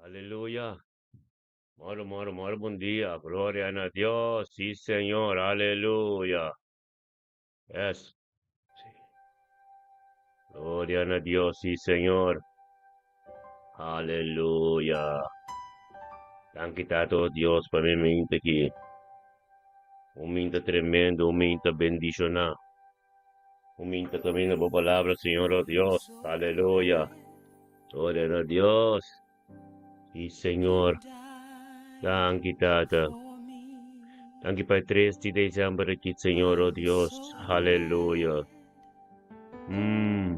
Aleluya. Moro, moro, moro, buen día. Gloria a Dios. Sí, Señor. Aleluya. Yes. Sí. Gloria a Dios. Sí, Señor. Aleluya. Anche dato Dios per me mente che un mente tremendo, un mente bendicionado. Un mente camino por palabra, Señor oh Dios. Aleluya. Gloria a Dios. Sí, Señor. Anche tata. Anche per 3 di dicembre, Señor oh Dios. Aleluya. Mm.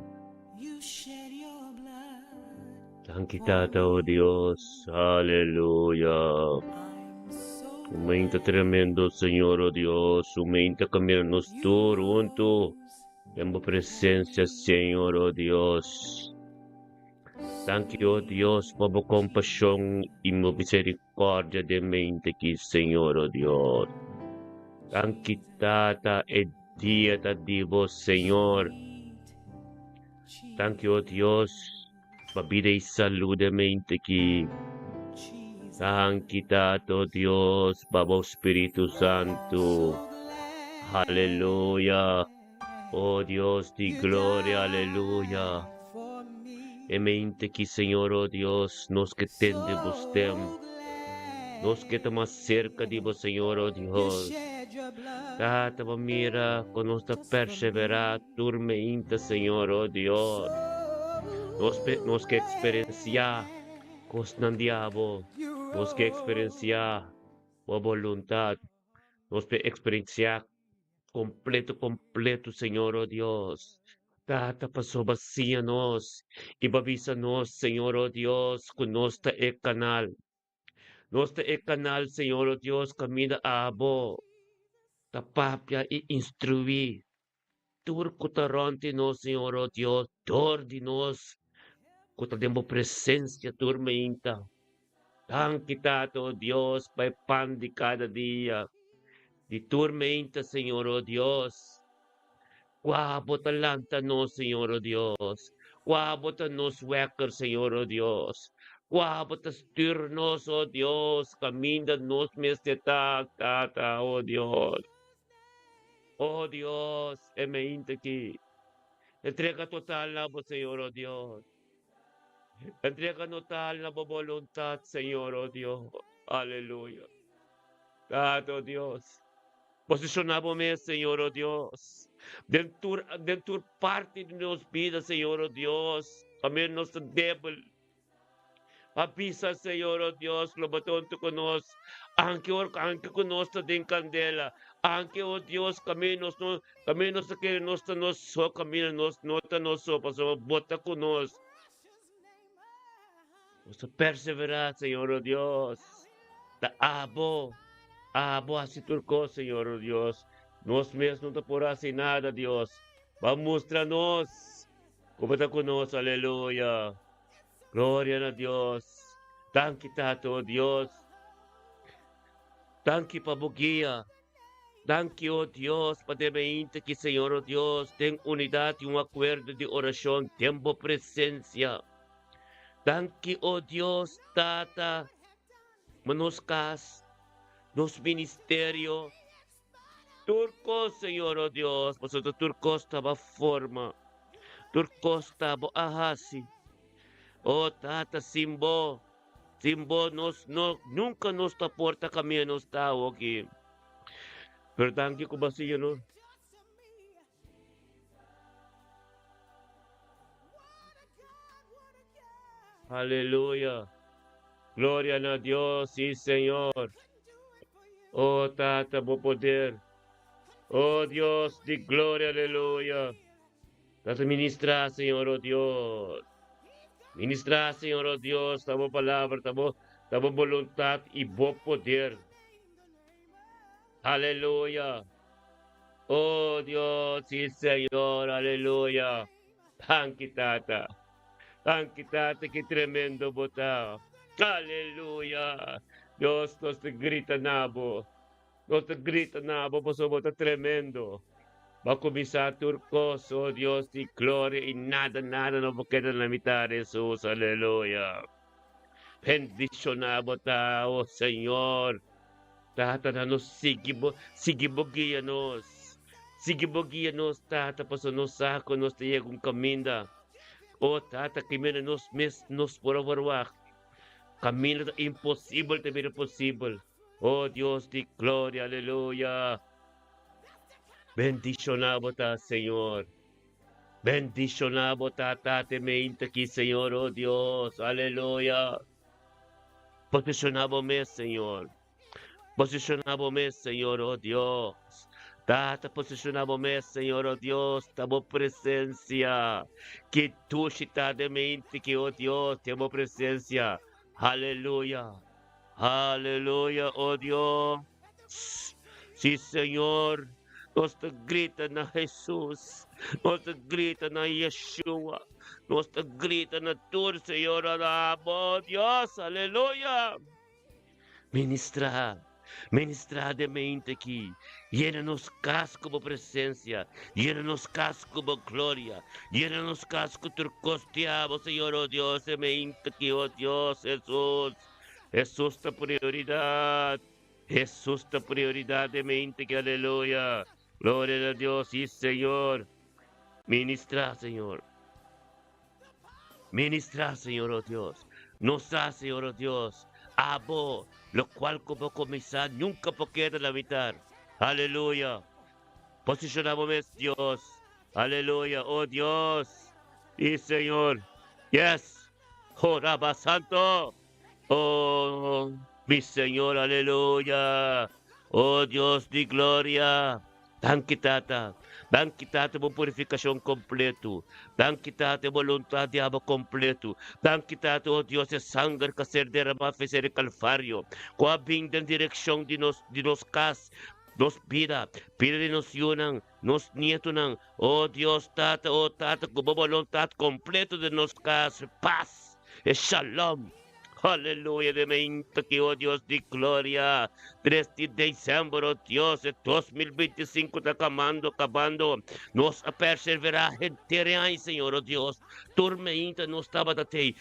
Thank oh Dios, aleluya. Aumenta tremendo, Señor, oh Dios. Aumenta cambiarnos todo junto. En tu presencia, Señor, oh Dios. Thank you, oh Dios, por tu compasión y tu misericordia de mente aquí, Señor, oh Dios. Thank you, Tata, e dia da divo, Señor. Thank you, oh Dios, por vida y salud de mente aquí. Sanctificado Dios, Babo Espíritu Santo. Aleluya. Oh Dios de gloria, aleluya. Emente que Señor, oh Dios, nos que tende bustem. Nos que está más cerca de vos, Señor, oh Dios. Tata mira, con nuestra perseverar, turmenta, Señor, oh Dios. Nos que experienciar, cosnan diabo. Nos que experienciar, o voluntad. Nos que experienciar completo, completo, Señor, oh Dios. Tata pasó vacía-nos e babisa-nos, Senhor, oh Deus, conosco é canal. Nosta é canal, Senhor, oh Deus, caminha a abo, tapapia e instruir. Turco taronte nos, Senhor, oh Deus, dor de nós, contra demo presença, tormenta. Tanque, Tata, oh Deus, Pai, pan de cada dia, de tormenta, Senhor, oh Deus. Guabot alanta nos, Señor oh Dios. Guabot nos wecker, Señor oh Dios. Guabot astirnos, oh Dios. Camina nos mesteta, tata, oh Dios. Oh Dios, emeinte aquí. Entrega total na po, Señor oh Dios. Entrega total na po voluntad, Señor oh Dios. Aleluya. Tato Dios. Posicionamos, Señor oh Dios. Dentro parte de nossas vidas, Senhor oh Deus. Amém, nosso débil. Avisa, Senhor oh Deus, lobatonto conosco. Anche conosco den candela. Anche oh Deus, caminhos no, caminhos que nós nos só caminho nos nota nos só, passou bota conosco. Nós perseverar, Senhor oh Deus. Da abo assim turco, Senhor oh Deus. Nós mesmos não te porá sem nada, Deus. Vamos mostrar-nos. Como está conosco, aleluia. Glória a Deus. Tanque tato, oh Deus. Tanque para buguia. Tanque, oh Deus, para demente que, Senhor, oh Deus, tem unidade e acordo de oração, tempo presença. Tanque, oh Deus, tata, manoscas, nos ministério. Turco, Senhor, oh Deus, mas o turco estava forma. Turco estava ahasi. Oh, tata, simbo. Simbo, nunca nos porta caminho nos tao aqui. Perdão que ba siya, no? Aleluya. Gloria a Dios, sí, Señor. Oh, tata, mo poder. Oh, Dios de gloria, aleluya. Tata, ministra, Señor, oh Dios. Ministra, Señor, oh Dios, tamo palabra, tamo voluntad y bo poder. Aleluya. Oh, Dios, sí, Señor, aleluya. Thank you, tata. Thank you, tata, que tremendo bota. Aleluya. Dios nos te grita nabo. Nos te grita nabo, pues bota tremendo. Va a comenzar turcos, oh Dios de gloria y nada, nada no queda en la mitad de Jesús. Aleluya. Bendicionamos tao, Senhor. Tata, nos sige mo guia-nos. Sige mo guia-nos, Tata, paso nos saco, nos te llega um caminho. Oh, Tata, caminho nos por avarwak. Caminho impossível te ver possível. Oh, Deus de glória, aleluia. Bendicionamos, tá, Senhor. Bendicionamos, Tata, temente aqui, Senhor, oh Deus, aleluia. Posicionamos-me, Senhor. Posicionamos-me, Senhor, oh Deus. Tata, posicionamos-me, Senhor, oh Deus, tamo presença. Que tu de mente, que, oh Deus, temos presença. Aleluia. Aleluia, oh Deus. Sim, Senhor. Nós te grita na Jesus. Nós te grita na Yeshua. Nós te grita na tu, Senhor, oh Deus. Aleluia. Ministrar de mente aqui. Llena-nos casco com presença. Llena-nos casco com glória. Llena-nos casco turcosteado, Senhor, oh Deus, mente aqui, oh Deus, Jesus. Jesus da prioridade. Jesus da prioridade, mente que aleluia. Glória a Deus, sim, Senhor. Ministrar, Senhor. Ministrar, Senhor, oh Deus. Nos da, Senhor, oh Deus. Abo, lo cual como comenzar nunca puede limitar. Aleluya. Posicionamos, Dios. Aleluya. Oh Dios. Y Señor. Yes. Oh Rabba Santo. Oh mi Señor. Aleluya. Oh Dios de gloria. Danke, Tata. Danke, Tata, mo purificação completo. Danke, Tata, voluntad de amo completo. Danke, Tata, oh Deus, é sangue que ser derramado fez el calvário. Com a vinda em direção de nos cas, nos vida, pida de nos yunang, nos nieto nang. Oh Deus, Tata, com a voluntad completo de nos cas, paz e shalom. Aleluya, de mente que, oh Dios de gloria, 3 de diciembre, oh Dios, de 2025 está acabando, nos perseverar inteira, Senhor, oh Deus, turmeinta nos estava tatei,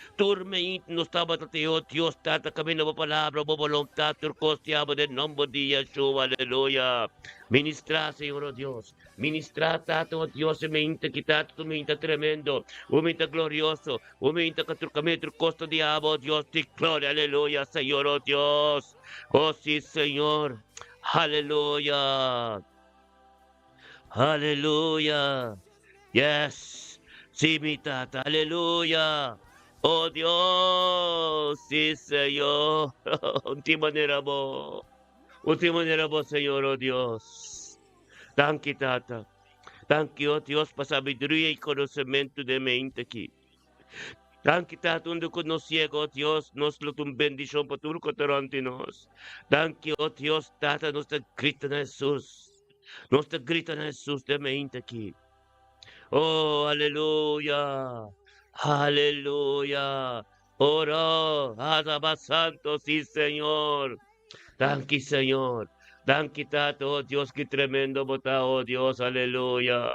oh Deus, tata caminho a palavra, a vontade, turcosteava de nome de Yeshua, aleluia, ministrar, Senhor, oh Deus, ministrar, tata, oh Deus, mente que tata, tu mente tremendo, o mente glorioso, o mente que turcamento, costa diabo, oh Deus, de gloria, aleluya, Señor, oh Dios, oh sí, Señor, aleluya, aleluya, yes, sí, mi tata, aleluya, oh Dios, sí, Señor, última manera mo, Señor, oh Dios, thank you, tata, thank you, oh Dios, para sabiduría y conocimiento de mente aquí. Danke, Tata, onde que nos ciego, oh Dios, nos lo tu bendición para tu cotarante nos. Danke, oh Dios, Tata, nos te grita na Jesus. Nos te grita na Jesus de mente aqui. Oh, aleluia. Aleluia. Ora, Adaba Santo, sí, Señor. Danke, Señor. Danke, Tata, oh Dios, que tremendo bota, oh Dios, aleluia.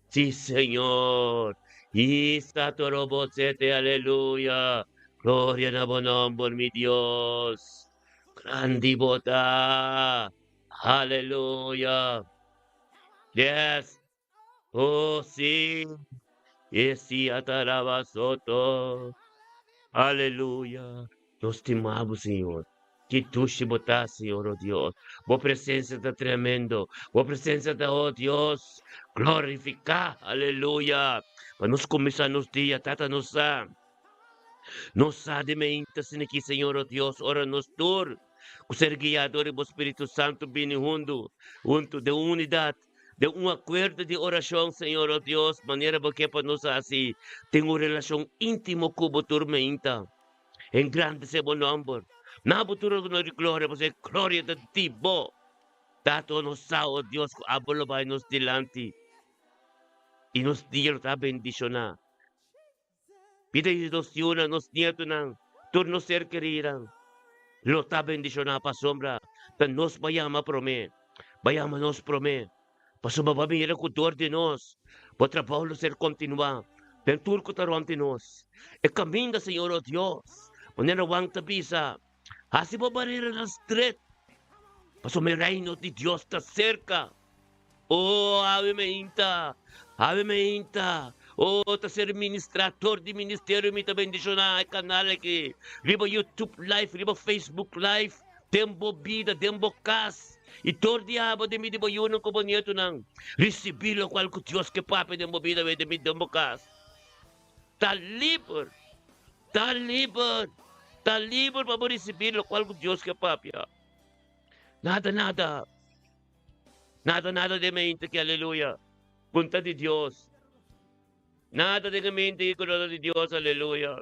Sí, Señor. Isa torobosete, aleluya. Gloria na bonombor, mi Dios. Grandi bota. Aleluya. Yes. Oh, sí. Esi atarabasoto. Aleluya. Nos estimamos, Senhor. Que tu te botar, Senhor, oh Deus. Boa presença está tremendo. Boa presença está, oh Deus. Glorificar. Aleluia. Para nos começar nos dias, Tata, nos de mente, assim aqui, Senhor, oh Deus. Ora nos tur. O ser guiador e o Espírito Santo vindo junto de unidade. De um acordo de oração, Senhor, oh Deus. Maneira porque para nós assim. Tem uma relação íntima com o tormenta. Em grande se bom nome. Na butura de glória, você glória de ti, bo. Tato nos sao, Deus, abolo vai nos dilante. E nos dias está bendicionar. Pida e nos yuna, nos nieto nang, turno ser queriran. Lo está bendicionar pa sombra. Tan nos bayama prome. Bayama nos prome. Pasuma babira kutor de nos. Po trabajo ser continua. Ten turco taruan de nos. E caminda, Senhor, oh Deus. Manera wang tabisa. Hasi po barira ng street. Paso may reino di Diyos ta cerca. Oh, ave mainta. Ave mainta. Oh, ta ser ministrator di ministerio mi ta bendisyon ay kanal ki. Riba YouTube live, riba Facebook live. Tembo vida, tembo kas. Itor diabo de mi di ba yun ang kubanyeto ng resibilo kwal ko Diyos ke pape tembo vida de mi tembo kas. Talibor. Talibor. Talibor pa mo resibilo kwal ko Diyos ke papya. Nada, nada. Nada, nada de mente que aleluya. Punta de Dios. Nada de mente que contra de Dios, aleluya.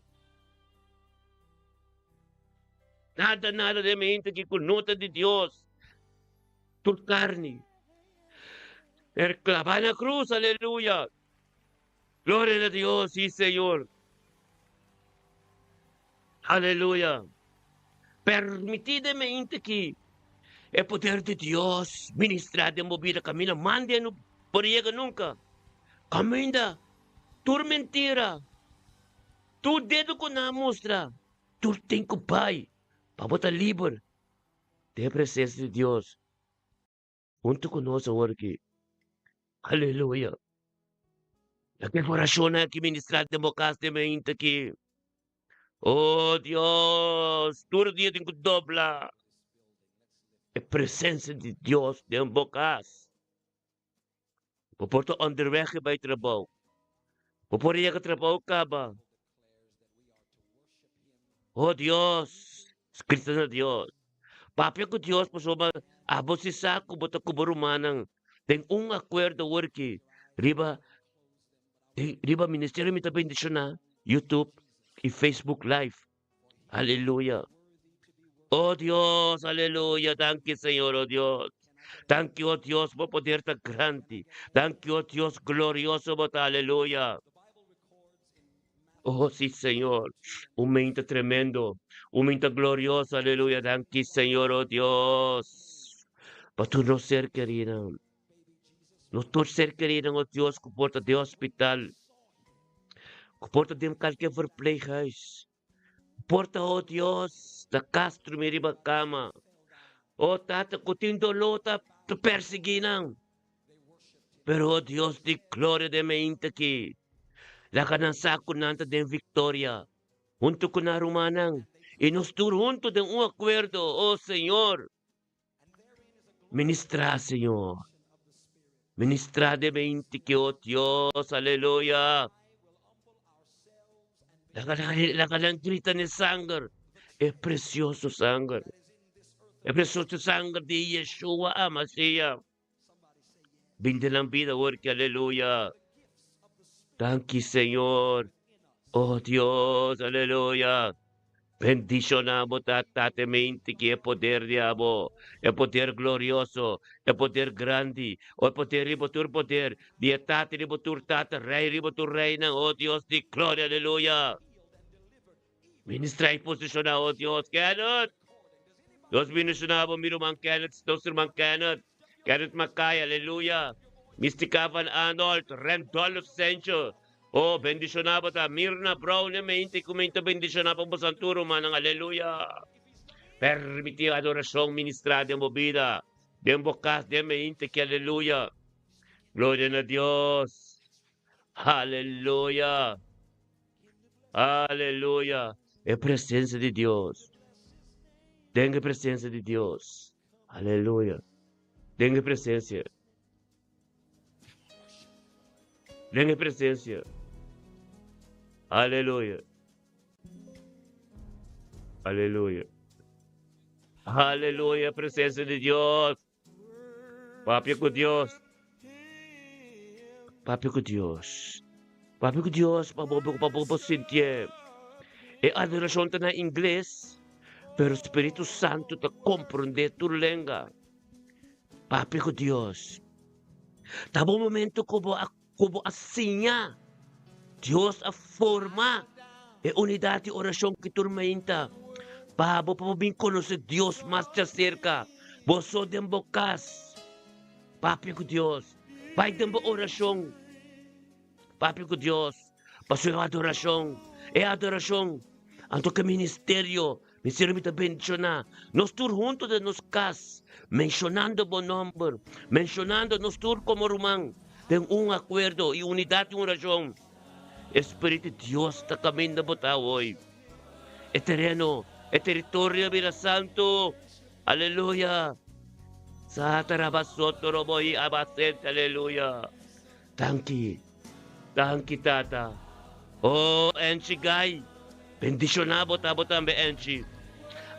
Nada, nada de mente que conota de Dios. Tu carne. El clavar la cruz, aleluya. Gloria a Dios, sí, Señor. Aleluya. Permitidamente que el poder de Dios ministrar de movida camina, mande no por llegar nunca. Camina. Tu mentira. Tu dedo com na mostra. Tu tem com o Pai. Para botar livre. Tem a presença de Deus. Junto conosco agora aqui. Aleluia. Aquele coração aqui ministrado de bocas de mente aqui. Oh Deus. Todo dia tem que dobrar. A presença de Deus de bocas. Porto onderweg bij trabaho. Por ia ka trabaho ka ba? Oh Dios. Escrito na Dios. Papia ko Dios pasoma abo si saco bota ko barumanang tem acordo worki riba ministerio mi bendición na YouTube e Facebook live. Aleluya. Oh Dios, aleluya. Thank you Señor, oh Dios. Thank you, oh Dios, por poder tan grande. Thank you, oh Dios, glorioso, bota aleluya. Oh, sí, Señor. Un momento tremendo. Un momento glorioso. Aleluya. Thank you, Señor, oh Dios. Para tu no ser querida. No tu ser querida, oh Dios, que porta de hospital. Que porta de qualquer verpleeghuis. Porta, oh Dios, da Castro, miriba cama. Oh, tata, kuting dolota, te persiginan. Pero, oh Dios, di gloria de mente aquí. La kanansa ko nanta de victoria. Junto con la rumanang. Y nos tur junto de un acuerdo, oh Señor. Ministra, Señor. Ministra de mente que, oh Dios, aleluya. La grita de sangre. Es precioso sangre. Es precioso sangre de Yeshua Amashiach. Binde lang vida, porque aleluya. Thank you, Señor. Oh Dios, aleluya. Bendicionamos tatemente que é poder diabo, é poder glorioso, é poder grande, é poder ribotur poder, dietate ribotur tata, rei ribotur reina, oh Dios de glória, aleluia. Ministra e posiciona, oh Dios, cannot. Dos minusunabo miruman cannot, dos ruman cannot makaya, aleluia. Mistikavan Arnold, Rendolph Sencho, oh, bendicionaba ta Mirna Brown e mente kumento bendicionaba po santuro manang aleluya. Permiti adoración ministrada de movida, de bocas de mente que aleluya. Gloria a Dios. Aleluya. Aleluya. Es presencia de Dios. Tenga presencia de Dios. Aleluya. Tenga presencia. Tenga presencia. Aleluya. Aleluya. Aleluya, presencia de Dios. Papi con Dios. Papi con Dios. Papi con Dios, papo sentir. E adoración na inglés, pero Espíritu Santo te comprende tu lengua. Papi con Dios. Tabo momento como assim, Dios a forma e unidade de oração que turmenta. Pabo para bem conhecer Deus mais de cerca. Boso dem bocas. Papi com Deus. Vai dem oração. Papi com Deus. Paso a adoração. É adoração. Anto que ministerio, ministerio me bendicionar. Nós tur juntos de nos cas, mencionando bom nombre, mencionando nos tur como román, tem acuerdo e unidade e uma razão. Espírito de Deus está caminhando para hoje. É terreno, é território, Vira Santo. Aleluia. Sa tarabasoto roboy abasente, aleluia. Tanki, tata. Oh, enchi gay. Bendicionado bota be enchi.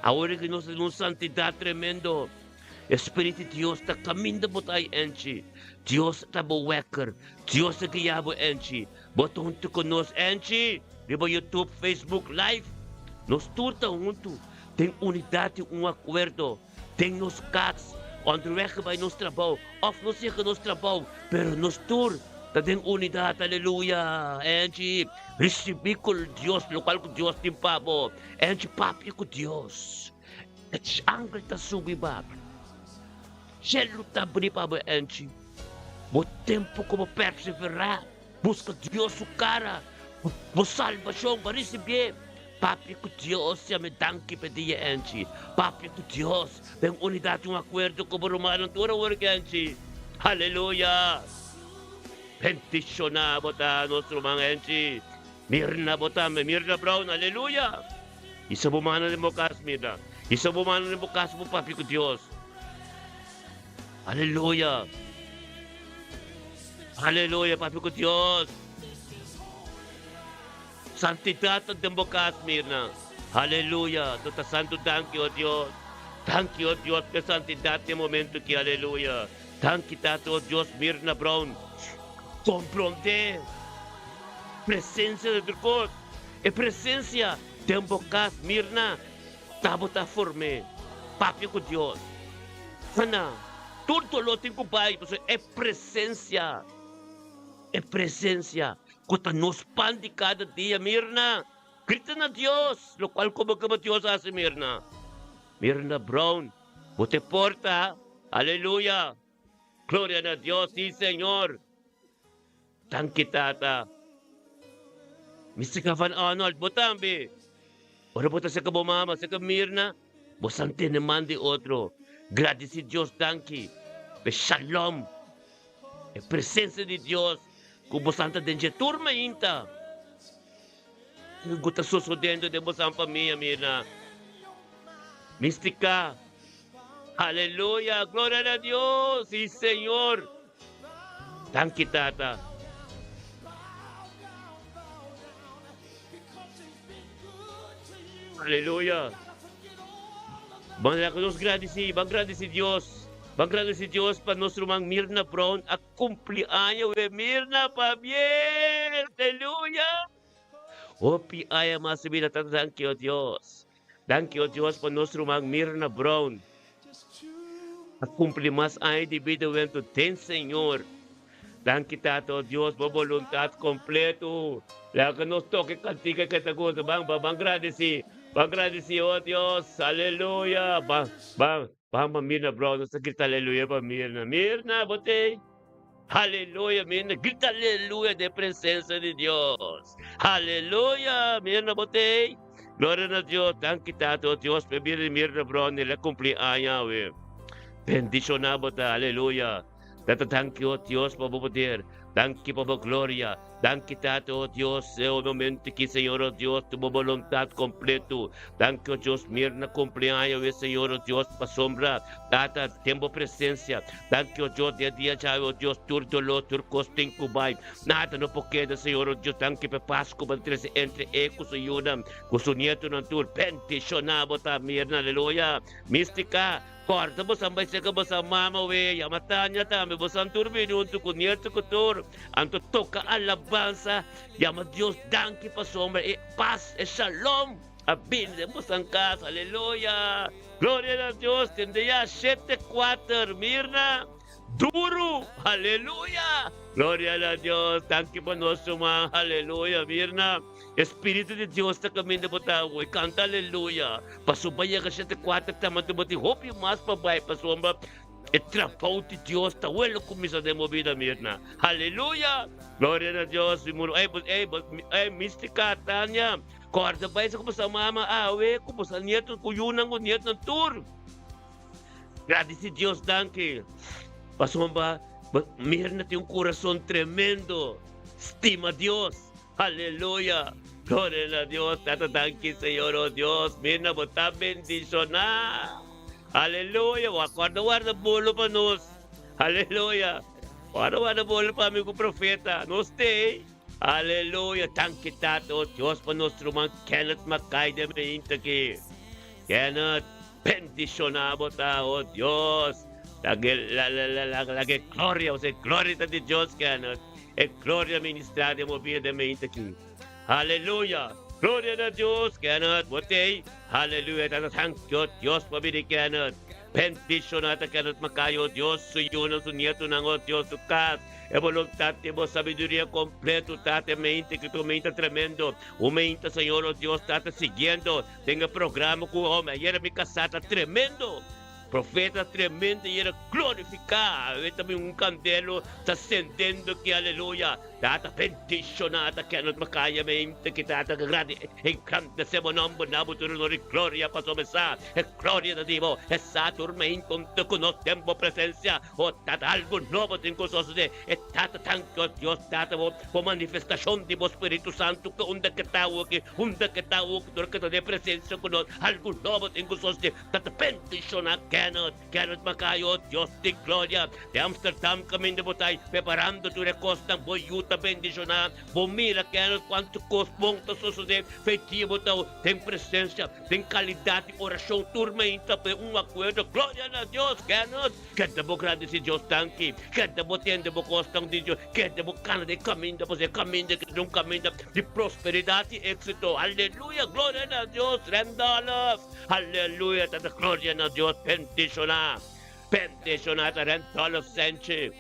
Ahora que nos un santidad tremendo. Espírito de Deus está caminhando botai enchi. Deus está wecker. Deus está guiando enchi. Bota junto conosco enchi. Riba YouTube, Facebook Live. Nós turta junto. Tem unidade, acordo. Tem nos cas. Onde vai nos trabalho. Of nos chega nos trabalho. Pero nos tur. Tem unidade, aleluia. Enchi. Recebi com Deus, local com Deus tem pabo. Enchi papi com Deus. Et angel ta subi ba. Gelo tá bonito para enchi. O tempo como perseverar. Busca Deus o cara. O salvação para receber. Papi com Deus se me danke pedia enchi. Papi com Deus. Tem unidade acordo com o romano tura urgente. Aleluia. Bendicionar bota nosso mga enchi. Mirna bota Mirna Brown. Aleluia. Isa bumana ni bukas Mirna. Isa bumana ni bukas mo papi com Deus. Aleluia. Aleluia, papi com Deus. Santidad ang dembokas, Mirna. Aleluia. Tota santo, thank you, Dios. Thank you, Dios, que santidad de momento que aleluia. Thank you, Tato, Dios, Mirna Brown. Comprende. Presencia de Dios. E presencia dembokas, Mirna. Tabota forme. Papi com Deus. Sana. Tudo lo tenho pai, é presença. É presença. Quando nos pandi cada dia, Mirna. Grita na Deus. Lo qual como Deus hace, Mirna. Mirna Brown. Bote porta. Aleluia. Glória a Deus, sim, Senhor. Thank you, Tata. Mr. Van Arnold, botambi. Ora bota sa kabumama, sa Mirna. Bosante naman di otro. Gracias a Dios, danke. Shalom. A presença de Deus. Como santa dentro turma inta. Guta susudendo de bosam família, Mirna. Mística. Aleluia. Glória a Deus. Sí, Senhor. Danke, Tata. Aleluia. Vamos agradecer, Deus. Vamos agradecer Deus para nosso irmão Mirna Brown, a cumpleaños de Mirna Pabiel. Aleluia. O piaya mas vida, thank you, Deus. Thank you, Deus, para nosso irmão Mirna Brown. A cumprir mais anos de vida, tem, Senhor. Thank you, Tato, Deus, por voluntade completo. Lá que nos toque cantiga que te gusta, vamos agradecer. Agradecer, oh Deus, aleluia. Vamos, Mirna Brown, nós grita aleluia para Mirna. Mirna, botei. Aleluia, Mirna, grita aleluia de presença de Deus. Aleluia, Mirna, botei. Glória a Deus, thank you, Tato, Deus, para Mirna Brown, nila cumpleaños. Bendicionado, aleluia. Tato, thank you, Deus, para poder. Thank you, para glória. Thank you, Tato, Dios, é o momento que, Senhor, Deus, tua vontade completo. Thank you, Deus, Mirna, cumpleaños, Senhor, Deus, para sombra. Tata, tempo presença. Thank you, Deus, dia já, Deus, tur dolor, tur costing kubai. Nada não pode, Senhor, Deus, thank you, para Páscoa, entre ecos e yuna. Gusto nieto ng tur, bendicionado, ta, Mirna, aleluia. Mística. Corta mo sambay sa ka sa mama we yamatanya ta me bosan turbino unto kunierto kutur anto toka alabanza yama Dios danki pa sombra e paz e shalom abin de bosan casa aleluya gloria a Dios tende ya 7-4 Mirna duro aleluya gloria a Dios danki pa nosso ma aleluya Mirna Espírito de Deus está caminhando para tawo. Canta aleluia. Pasubaya ka 7-4 tama tumati. Hope you mas pabay pasomba. El trabaho de Dios está bueno comienza de movida mirna. Aleluya. Gloria a Dios. Mística, Tanya. Corda ba isa ko sa mama awe ko sa nieto kuyunan ko nieto ng tour. Grabe si Dios, danke. Pasomba, mirna yung corazón tremendo. Estima a Dios. Aleluya. Gloria a Dios. Tatadanki, Señor, oh Dios. Mirna, bota bendición na. Aleluya. Guarda bolo pa nos. Aleluya. Guarda bolo pa amigo profeta. Nos te. Aleluya. Thank you, Tato. Dios pa nostro man Kenneth Mackay de Meintaki. Kenneth, bendicionamos ta, oh Dios. Lagi gloria, o sea, gloria de Dios, Kenneth. E gloria ministraria movida de Meintaki. Aleluya. Gloria a Dios, Kenneth. Bote. Aleluya. Thank you, Dios, pabili Kenneth. Bendition natin Kenneth Macayo, Dios, suyo na sunieto ng o Dios, sukat. E voluntate mo, sabiduría completo, tate, mente, que tu mente tremendo. Umenta, Señor, oh Dios, tate, siguiendo. Tenga programa com o homem. Ayer mi casata, tremendo. Profeta tremendo e era glorificado. E também candelo está acendendo que aleluia. Data bendicionata que não makaya mente que data grande. Encanta se monombo nabo turno gloria paso mesa. E gloria de Dio. E saturme conto con o tempo presencia. O tata algo novo tem coisas de. E tata tanto Dios tata po manifestação de Espírito Santo que que tao que durante de presença com algo novo tem coisas de. Tata bendicionata Kenneth Macayo, Dios de gloria. De Amsterdam kami de botay, preparando tu recos ng boyuta bendisyonan. Bumira Kenneth, quanto pontos susunod, feitivo tao, tem presença, tem qualidade, oração, turmenta, acordo, gloria na Dios, Kenneth. Kenda mo grande si Dios tanki, kenda mo tiende mo costang di Dios, kenda mo kanade caminda po caminda de prosperidade e éxito. Aleluya, gloria na Dios, rendalas. Aleluya, tata gloria na Dios, bendicionata rendalas senche.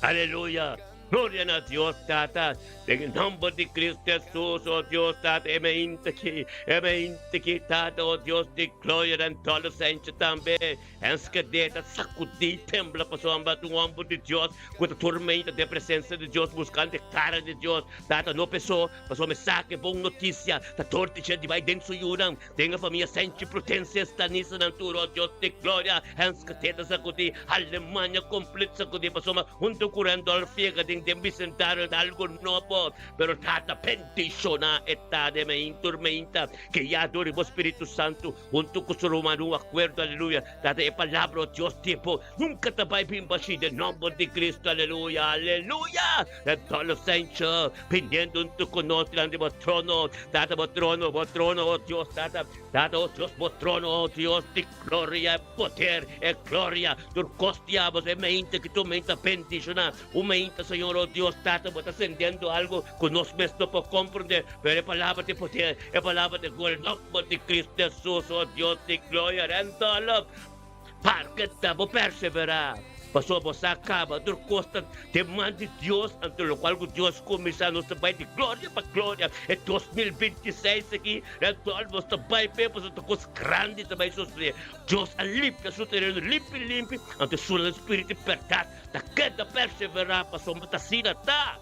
Aleluya. Gloria a Dios, Tata. En el nombre de Cristo Jesús, oh Dios, Tata. Emente que, Tata, oh Dios, de gloria en todos los santos también. Es que deta sacudir, tembla, pasó a tu hombre de Dios, con la tormenta de presencia de Dios, buscando cara de Dios. Tata, no pasó me saque, buena noticia. La torticia de vai dentro yuran. Tenga familia sente potencia, está nisso na oh Dios, de gloria. Es que deta sacudir, Alemania completa sacudir, pasó junto curando al fiega de presentare algo nuovo, pero tata bendiziona esta de me tormenta que ya adore o Espírito Santo junto con su romano acuerdo, aleluya. Tata e palabra Dios tiempo nunca te vai pimbasi de nombre de Cristo, aleluya, aleluya. En todos los santos pendiendo junto con nosotros ante vos trono, tata vos trono, oh Dios, tata oh Dios, vos trono, oh Dios, de gloria, poder e gloria, dur costiamos e mente que tu mente bendiziona, o mente, Señor, oh Dios, Tata, vos estás entendiendo algo que nos no por comprender, pero es palabra de poder, es palabra de gloria, nombre de Cristo Jesús, oh Dios de gloria, rendola, para que estamos perseverar. Pasó vos acaba, dur costa, demande Dios, ante lo cual Dios comienza a nos trabalhar de glória para glória. É 2026 aqui, é todo vos trabalho, pepas, outra coisa grande também sofrer. Deus a limpa, seu terreno limpe, ante o Espírito libertar, da queda perseverar, passou uma tacina, tá?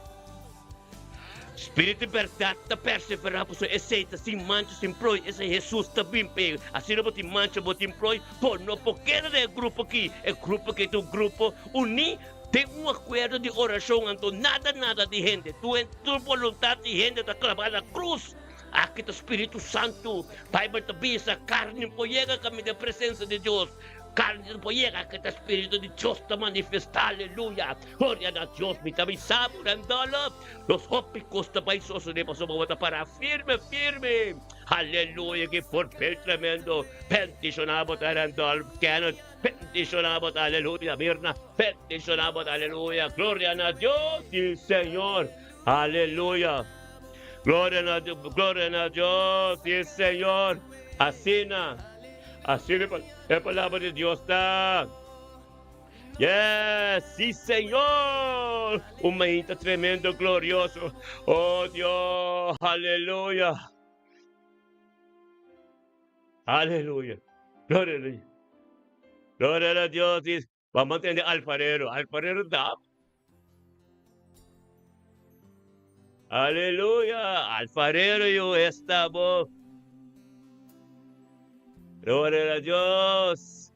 Espírito de verdade, está perseverar, por sua receita, sem mancha, sem proi, esse Jesus está bem pego. Assim não bote mancha, bote proi, por não porque é grupo aqui, é grupo que tem um grupo uni, tem acordo de oração, então nada de gente, tu vontade de gente está clavada na cruz. Aqui está o Espírito Santo, Pai, mas também essa carne pode kami da presença de Deus. Carne não llega que el Espíritu de Dios te manifiesta, aleluya. Gloria a Dios, mi también saborandolo. Los ópicos te paisos de paso para firme. Aleluya, que por tremendo. Bendicionamos, arandol, canon. Bendicionamos, aleluya, Mirna. Bendicionamos, aleluya. Gloria a Dios, y Señor. Aleluya. Gloria a Dios, y Señor. Así la palabra de Dios está. Yes, sí, Señor. Un momento tremendo, glorioso. Oh Dios, aleluya. Aleluya. Gloria a Dios. Vamos a entender alfarero. Alfarero da. Aleluya. Alfarero yo estamos. Gloria a Dios.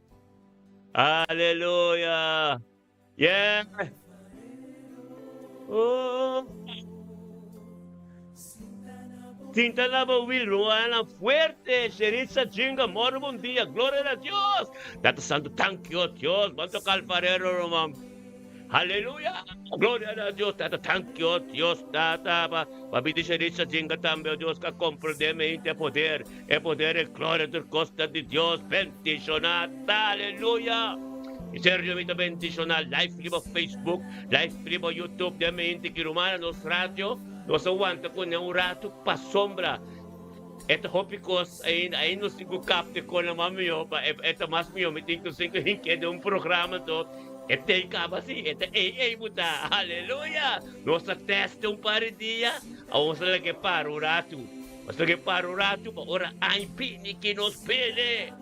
Aleluya. Yeah. Oh. Tintana Will, Ruana fuerte, Sherissa Jinga, moro bom dia, glória a Deus. Data Santo, thank you, Deus. Banto Calfarero, Romam. Aleluya, glória a Deus. Data thank you, Deus. Data, babidi Sherissa Jinga também, Deus, que compreendeme é poder, glória do costa de Deus, bendicionada, aleluia. Sergio Mito bendicional, live libo Facebook, live libo YouTube, deme inti kirumana nos radio. Nós aguanta com um rato para sombra. Ito hopikos ay no sigo kapte ko na mamiyo pa ito mas miyo miting to singo hinke de programa to. Ito ikaba si ito muda. Hallelujah. Nós teste pare dia. Vamos lagi para o rato. Mas lagi para o rato pa ora ay pini que nos pele.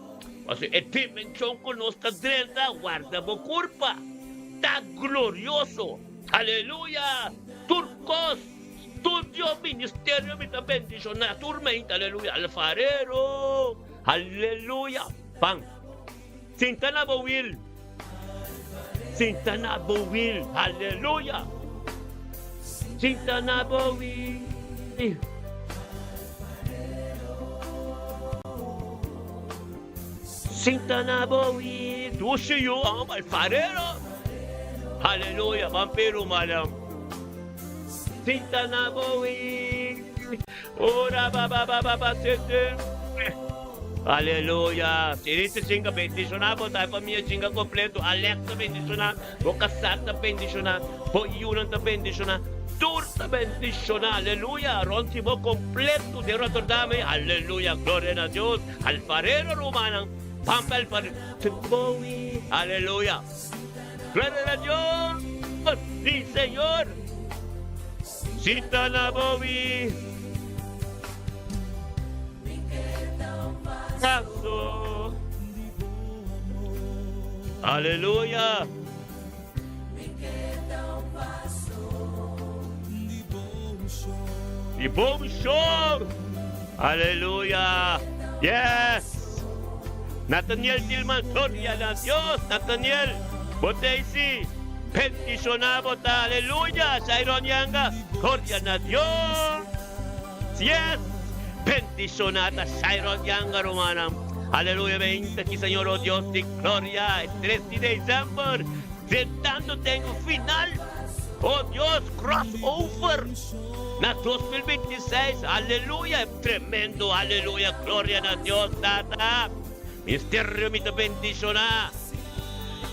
Mas ito mention ko nos kadrenta guarda mo kurpa. Ta glorioso. Hallelujah. Turcos. Studio Ministerio Mita Bendicional, Turmenta, aleluya, alfarero, aleluya, pang. Sintana Bawil, aleluya. Sintana Bawil. Sintana Bawil, Dushiyo, alfarero, aleluya, vampiro malam. Sintana Bawil. Ora baba sete. Aleluia. Sirita Jinga bendicionado, tá família Jinga completo. Alexa bendicionado, Boca Santa bendicionado, Boiunan bendicionado, Turta bendicionado. Aleluia. Rontimo completo de Rotterdam. Aleluia. Glória a Deus. Alfarero romano. Pampa alfarero. Aleluia. Glória a Deus. Sí, Senhor. Sintana Bawil. Caso. Aleluia. E bom show. Aleluia. Yes. Nathaniel Tilman, gloria a Dios. Nathaniel, Botesi. Bendicionado, aleluya, Shairon Yanga, gloria a Dios. Yes, bendicionada, Shairon Yanga Romana. Aleluya, bendita aquí, Señor, oh Dios de gloria. El 3 de diciembre, sentando tengo final. Oh Dios, crossover. Na 2026, aleluya, tremendo, aleluya, gloria a Dios, tata. Misterio mito bendicionada.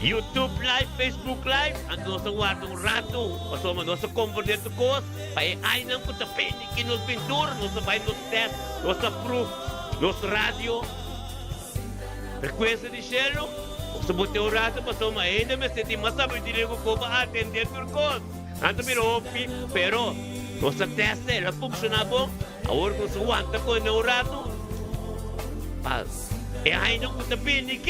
YouTube Live, Facebook Live, ando sa watong rato, pasoma no sa converter to course, ay nang ko sa pwede kinos pintur, no sa pain nos test, no sa proof, no sa radio, requesta di cielo, o sa buti o rato, pasoma na mas hindi masabi, hindi ko ba atender to course, ando miropi, pero, no sa test, la funcionabo, awar ko sa wanta ko na o rato, ay nang ko sa pwede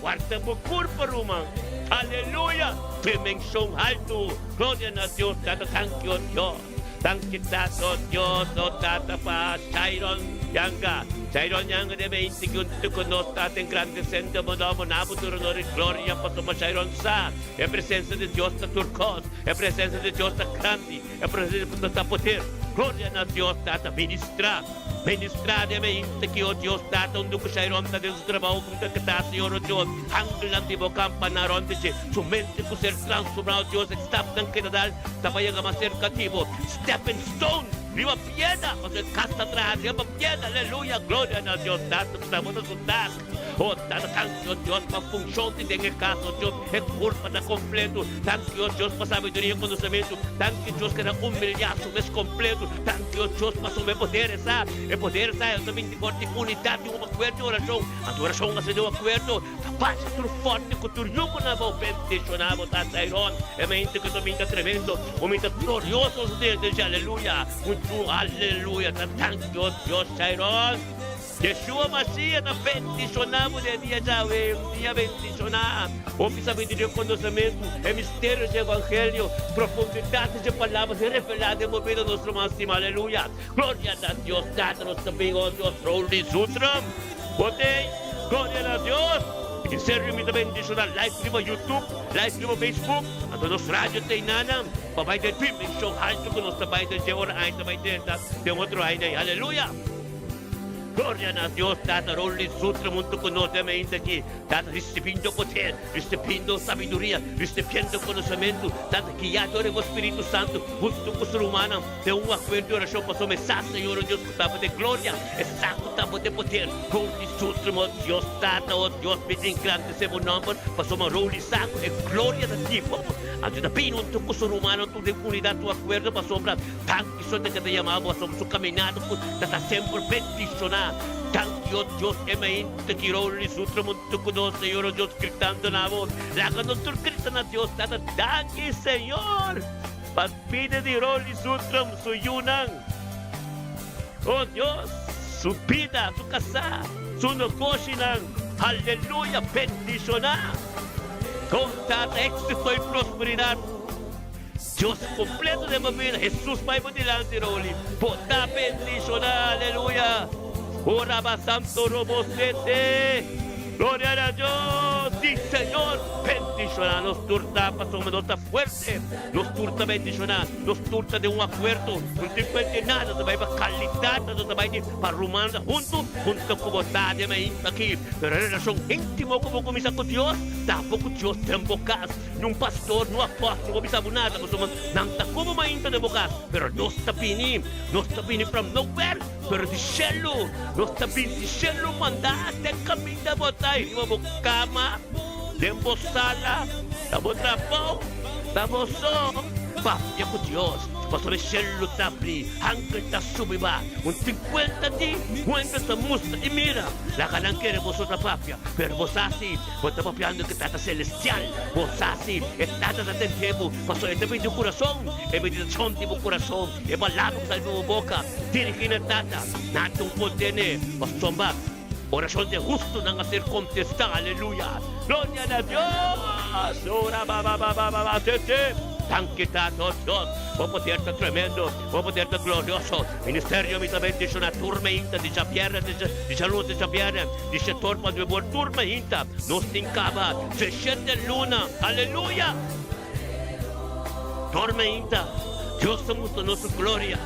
Guarda mo curva rumang. Aleluya. Dimensión alto. Gloria a Dios. Tata thank you Dios. Thank you Tato Dios. O Tata pa. Shairon Yanga. Shairon Yanga de 20 segundos. Tata en grande senda mo na mo nabuturo no rin gloria pa sa Shairon sa. É presença de Deus na turcos. É presença de Deus na grande. É presença da poder. Gloria a Dios. Tata ministra. Ministradamente que o Dios data un duco Shairon na Deus trabalho com tata Senhor o Deus angel ng tibo campanaron de sumente ko ser transformado Dios step ng kinadal tapaya nga maser katibo stepping stone viva piedra kasi casta atrás viva piedra aleluya gloria a Dios data estamos na sundak o tata thank you Dios pa funksyon ti denge kaso Dios e curva na completo thank you Dios pa sabedoria e conhecimento thank you Dios que na humilhaço mes completo thank you Dios pa sume poder essa e poder sa eu também de unidade uma acordo oração a oração que se deu acordo passa tur forte que tur yugo na bo bendicionado tata Iron e mente que também tá tremendo o mente glorioso de aleluia muito aleluia thank you Dios Iron Yeshua Mashiach, na bendicionamos de dia Yahweh, dia bendicionar. Ouve sabedoria de conhecimento, é mistério de evangelho, profundidade de palavras reveladas em vida do nosso máximo, aleluia. Glória a Deus, dá-nos também, ó Deus, Holy Sutram. Botei, glória a Deus. Em sério, me bendicionar, live stream no YouTube, live stream no Facebook, a todos os rádios tem nada, papai de Twitch, show alto com nós, papai de hora, aí também tem outro aí, aleluia. Glória a Deus, Tata, Holy Sutra, muito conosco também aqui. Tata, recebendo poder, recebendo sabedoria, recebendo conhecimento. Tata, guiado do Espírito Santo, junto com o ser humano. Tem uma acordo de oração, passou mensagem, Senhor, Deus, que estava de glória, exato, estava de poder. Holy Sutra, meu Deus, Tata, oh Deus, bem grande, seu nome, passou uma Holy Saco, é glória da tipo. Antes da pino, junto com o ser humano, tu de unidade, tu acordo, passou para tanque, só de que te chamava, passou o caminhado, Tata, sempre bendicionar. Thank you, Dios, te quiero Holy Sutra, muito conosco, Senhor, Deus, gritando na voz. Laga nos grita na Deus, Tata, thank you, Senhor. Pagpida de Holy Sutra, su yunang. Oh Deus, su vida, su casa, su negócio, aleluia, bendicionar. Com tanta éxito e prosperidade. Deus completo de minha vida, Jesus vai por delante, Holy. Pota bendicionar, aleluia. Oraba Santo Robosete. Gloria a Dios. Sí, Señor. Bendicionar. Nos turta, pasamos, nos está fuerte. Nos turta bendicionar. Nos turta de un acuerdo. No te cuente nada. Nos va a calidad. Nos va a ir para rumanda junto como está de mí aquí. Pero en relación íntimo como comienza con Dios. Tampoco Dios te embocas. Ni un pastor, ni un apóstol. No sabemos nada. Nanta como mainta de bocas. Pero no está pini. No está pini from nowhere. Pero de cielo. No está pini de cielo. Mandaste camina botar. Iba cama. Demos sala. Damos trabajo. Damos so. Papia com Deus. Pastor cielo tapri. Hanggang ta subiba. Un 50 di. Muenta sa musta. E mira. La kanan kere vos otra papia. Pero vos así. Vos está papiando que tata celestial. Vos así. E tata sa tempo. Pastor, ete pedi o coração. E meditação de meu coração. E balado sa tua boca. Dirigina tata. Natong pontene. Pastor ba. Oración de justo van a ser contestada, aleluya. Gloria a Dios. Ora, ba, tete. Tanquetato, Dios. O poder está tremendo. O poder está glorioso. Ministerio mi bendice una tormenta di Javier, di salud di Javier. Dice torpa de buon tormenta. Nos tincava. Se scende luna. Aleluya. Tormenta. Dios te muestra nuestra gloria.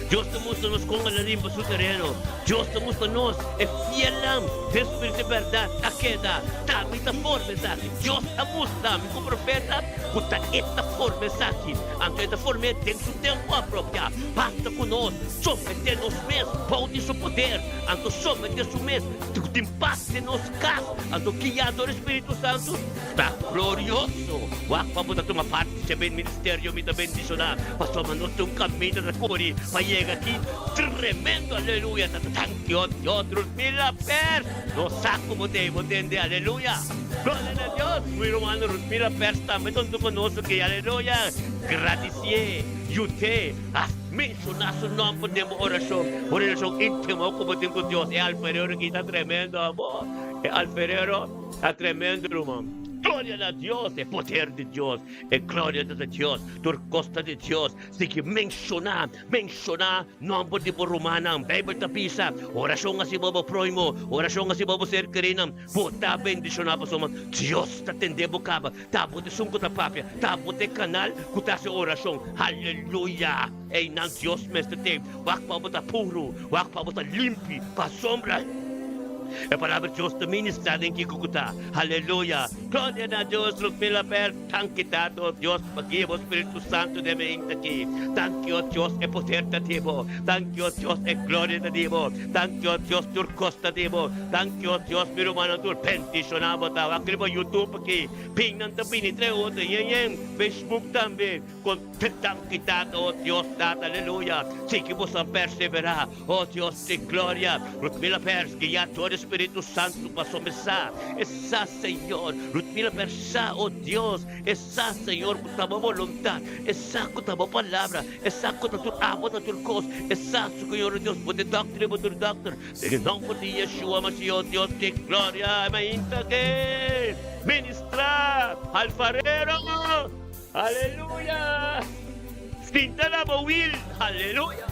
Dios te muestra nos con la rimba su terreno. Dios te muestra nos é fielam de espírito de verdade. A queda, tá, muita forma aqui. Dios te muestra, mi como profeta, puta esta forma aqui. Ante esta forma tem seu tempo apropriado. Basta conosco, somente nos mesmos, pode seu poder. Ante somente su mesmo, tu te impacte de nos casos. Ante guiado do Espírito Santo, está glorioso. Waka mo na uma parte, se bem ministério, me bendicionar. Pastor, mas nós temos um caminho da cori. Vai aqui, tremendo, aleluia. Thank you, Dios, Rusmila Pers. No saco mo entender, aleluia. Glória a Deus. O irmão Rusmila Pers também todo conosco aqui, aleluia. Agradecer, yute, mencionar seu nome, podemos oração íntima, como tem com Deus. É Alfereiro que está tremendo, amor. É Alfereiro, está tremendo, irmão. Gloria a Dios, el poder de Dios, el gloria de Dios, por costa de Dios. Así que mencionar, nombre de romana, Bible tapisa, oración así bobo proimo, oración así bobo ser querinam, puta bendicionar pa soma, Dios ta tende bocaba, tabo de sunko ta papia, tabo de canal, kutase oración, aleluya, ei nan Dios mestre, wak pa bota puro, wak pa bota limpi, pa sombra. A palavra de Deus também está em Kikukuta. Aleluia. Glória a Deus, Rusmila Per. Tanquitado, Deus, porque o Espírito Santo deve estar aqui. Tanque, Deus, é poder da Deus. Tanque, Deus, é glória da Deus. Tanque, Deus, tur costa Deus. Tanque, Deus, meu irmão, tur bendicionava. Aqui no YouTube aqui. Pingnan também, entre outros. Facebook também. contentang kita, oh Dios, Tata, aleluya. Seguimos a perseverar, oh Dios de gloria. Ludmila Pers, guiado por Espíritu Santo, pasó mesa. Esa, Señor. Ludmila Persa, oh Dios. Esa, Señor, con tu voluntad. Esa, con tu palabra. Esa, con tu amor, tu cos. Esa, Señor Dios, por tu doctor, por tu doctor. En nombre de Yeshua, Mashiach, Dios de gloria. Amén. Que ministrar, alfarero. Aleluya. Sintana Bawil. Aleluya.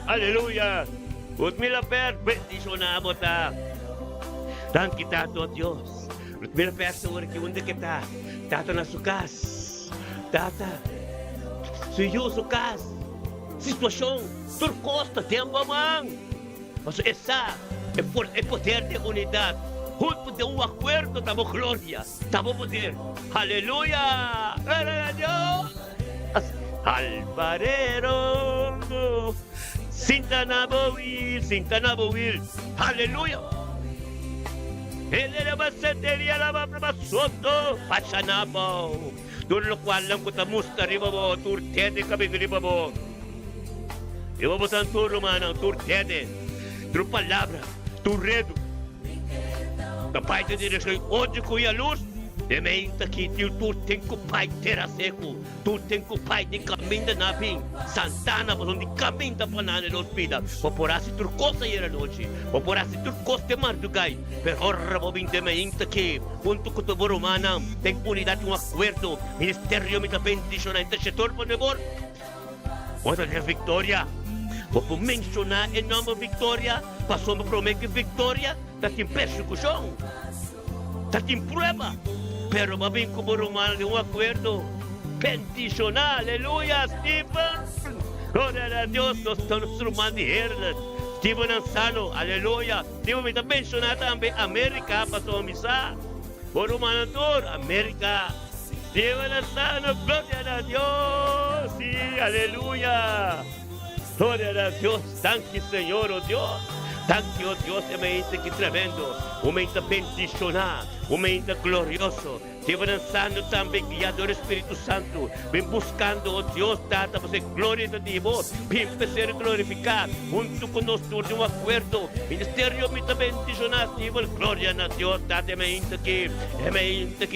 Aleluya. Ludmila Per, bendicionamos ta. Dan kita to Dios. Ludmila Per, suwari ki unda kita. Tata na sukas. Tata. Suyo sukas. Situação turcosta, tempo mang. Mas essa é poder de unidade. Junto de um acordo, estamos glória, estamos poder. Aleluia! Glória a Deus! Alfarero! Sintana Bawil! Aleluia! Ele era baseteria, lava para soto, pachanabo. Tur lo qual lang ko tamusta riba mo, tur tede kami riba mo. Iba mo tan tur manang, tur tede. Tur palabra, tur redo. Pai de direção, onde cuia luz, também aqui tu tem que o pai ter a seco, tu tem que o pai de caminho na vim, Santana, mas onde caminho da banana no hospital, poporasi turcosa era noite, poporasi turcosa de mardugai, per horra bobin de mim aqui, junto com o romana, tem unidade um acordo, ministério me também diz na intersetor por favor, outra é Victoria. Vou mencionar em nome Victoria, passou-me prometer Victoria, está em persecução, está em prueba, pero va bem como romano de um acordo, bendicionar, aleluia, Stephen, glória a Deus, nós estamos romano de herdas, Stephen Ansano, aleluia, Stephen me também mencionar também América, passou a missa, o romano tour, América, Stephen Ansano, glória a Deus, sim, aleluia. Glória a Deus, tanque Senhor, oh Deus, tanque, oh Deus, é mente que tremendo, uma mente bendicionar, uma mente glorioso, te dançando também, guiador Espírito Santo, vem buscando, oh Deus, data você glória de Deus, vem ser glorificado, junto conosco de um acordo, ministério me também bendicionar, glória a Deus, data é mente que,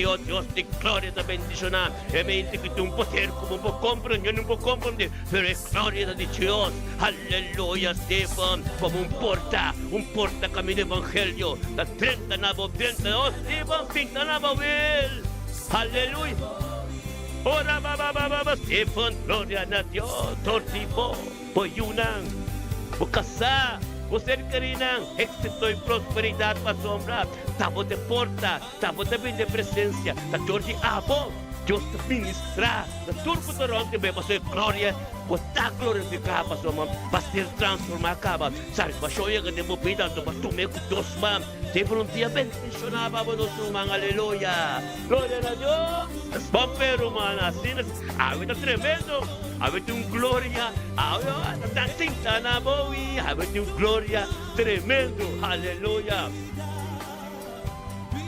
oh Deus, de glória da bendicionar, é mente que tem um poder como não compreender, não compreender, pero é glória de Deus, aleluia, Stephen, como um porta caminho do evangelho, da 30 na boa, 30, oh Stephen, 30 na boa, aleluia. Ora, baba, Stephen, glória a Deus, tortibo, poyunang, bukasa, você querinang, êxito e prosperidade para sombra, tabo de porta, tabo de bem de presença, da Jorge Abo, Deus te ministrar, da turco de ronde, bem, você glória, você glorificar para sua mão, para ser transformar, acaba, sabe, para choia que demo vida, para tu me com Deus, mam, sempre um dia bendicionar, para nós, mam, aleluia, glória a Deus, bom pero, mano, assim, a vida tremendo, a vida glória, a vida tinta na boa, a vida glória tremendo, aleluia.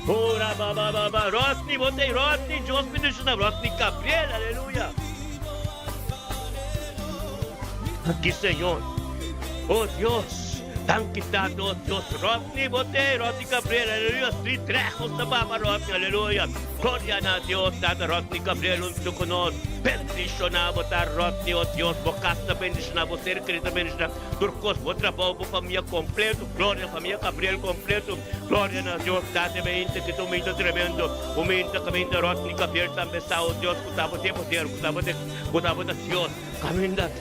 Ora, baba, Rosni, botei Rosni, Deus me deixa na Rosni, Gabriel, aleluia. Aqui, Senhor, oh Deus, tan quitado, oh Deus, Rosni, botei Rosni, Gabriel, aleluia, street trejos da baba, Rosni, aleluia. Glória a Deus, dada Rosni, Gabriel, junto conosco, bendicionar, botar Rosni, oh Deus, bocasta, bendicionar, você, querida, bendicionar, turcos, o trabalho, família completo, glória, família Gabriel completo, glória a Deus, dada mente, que tu mente tremendo, o mente, caminho da Rosni, Gabriel, também está, oh Deus, cutava de poder, cutava de Deus,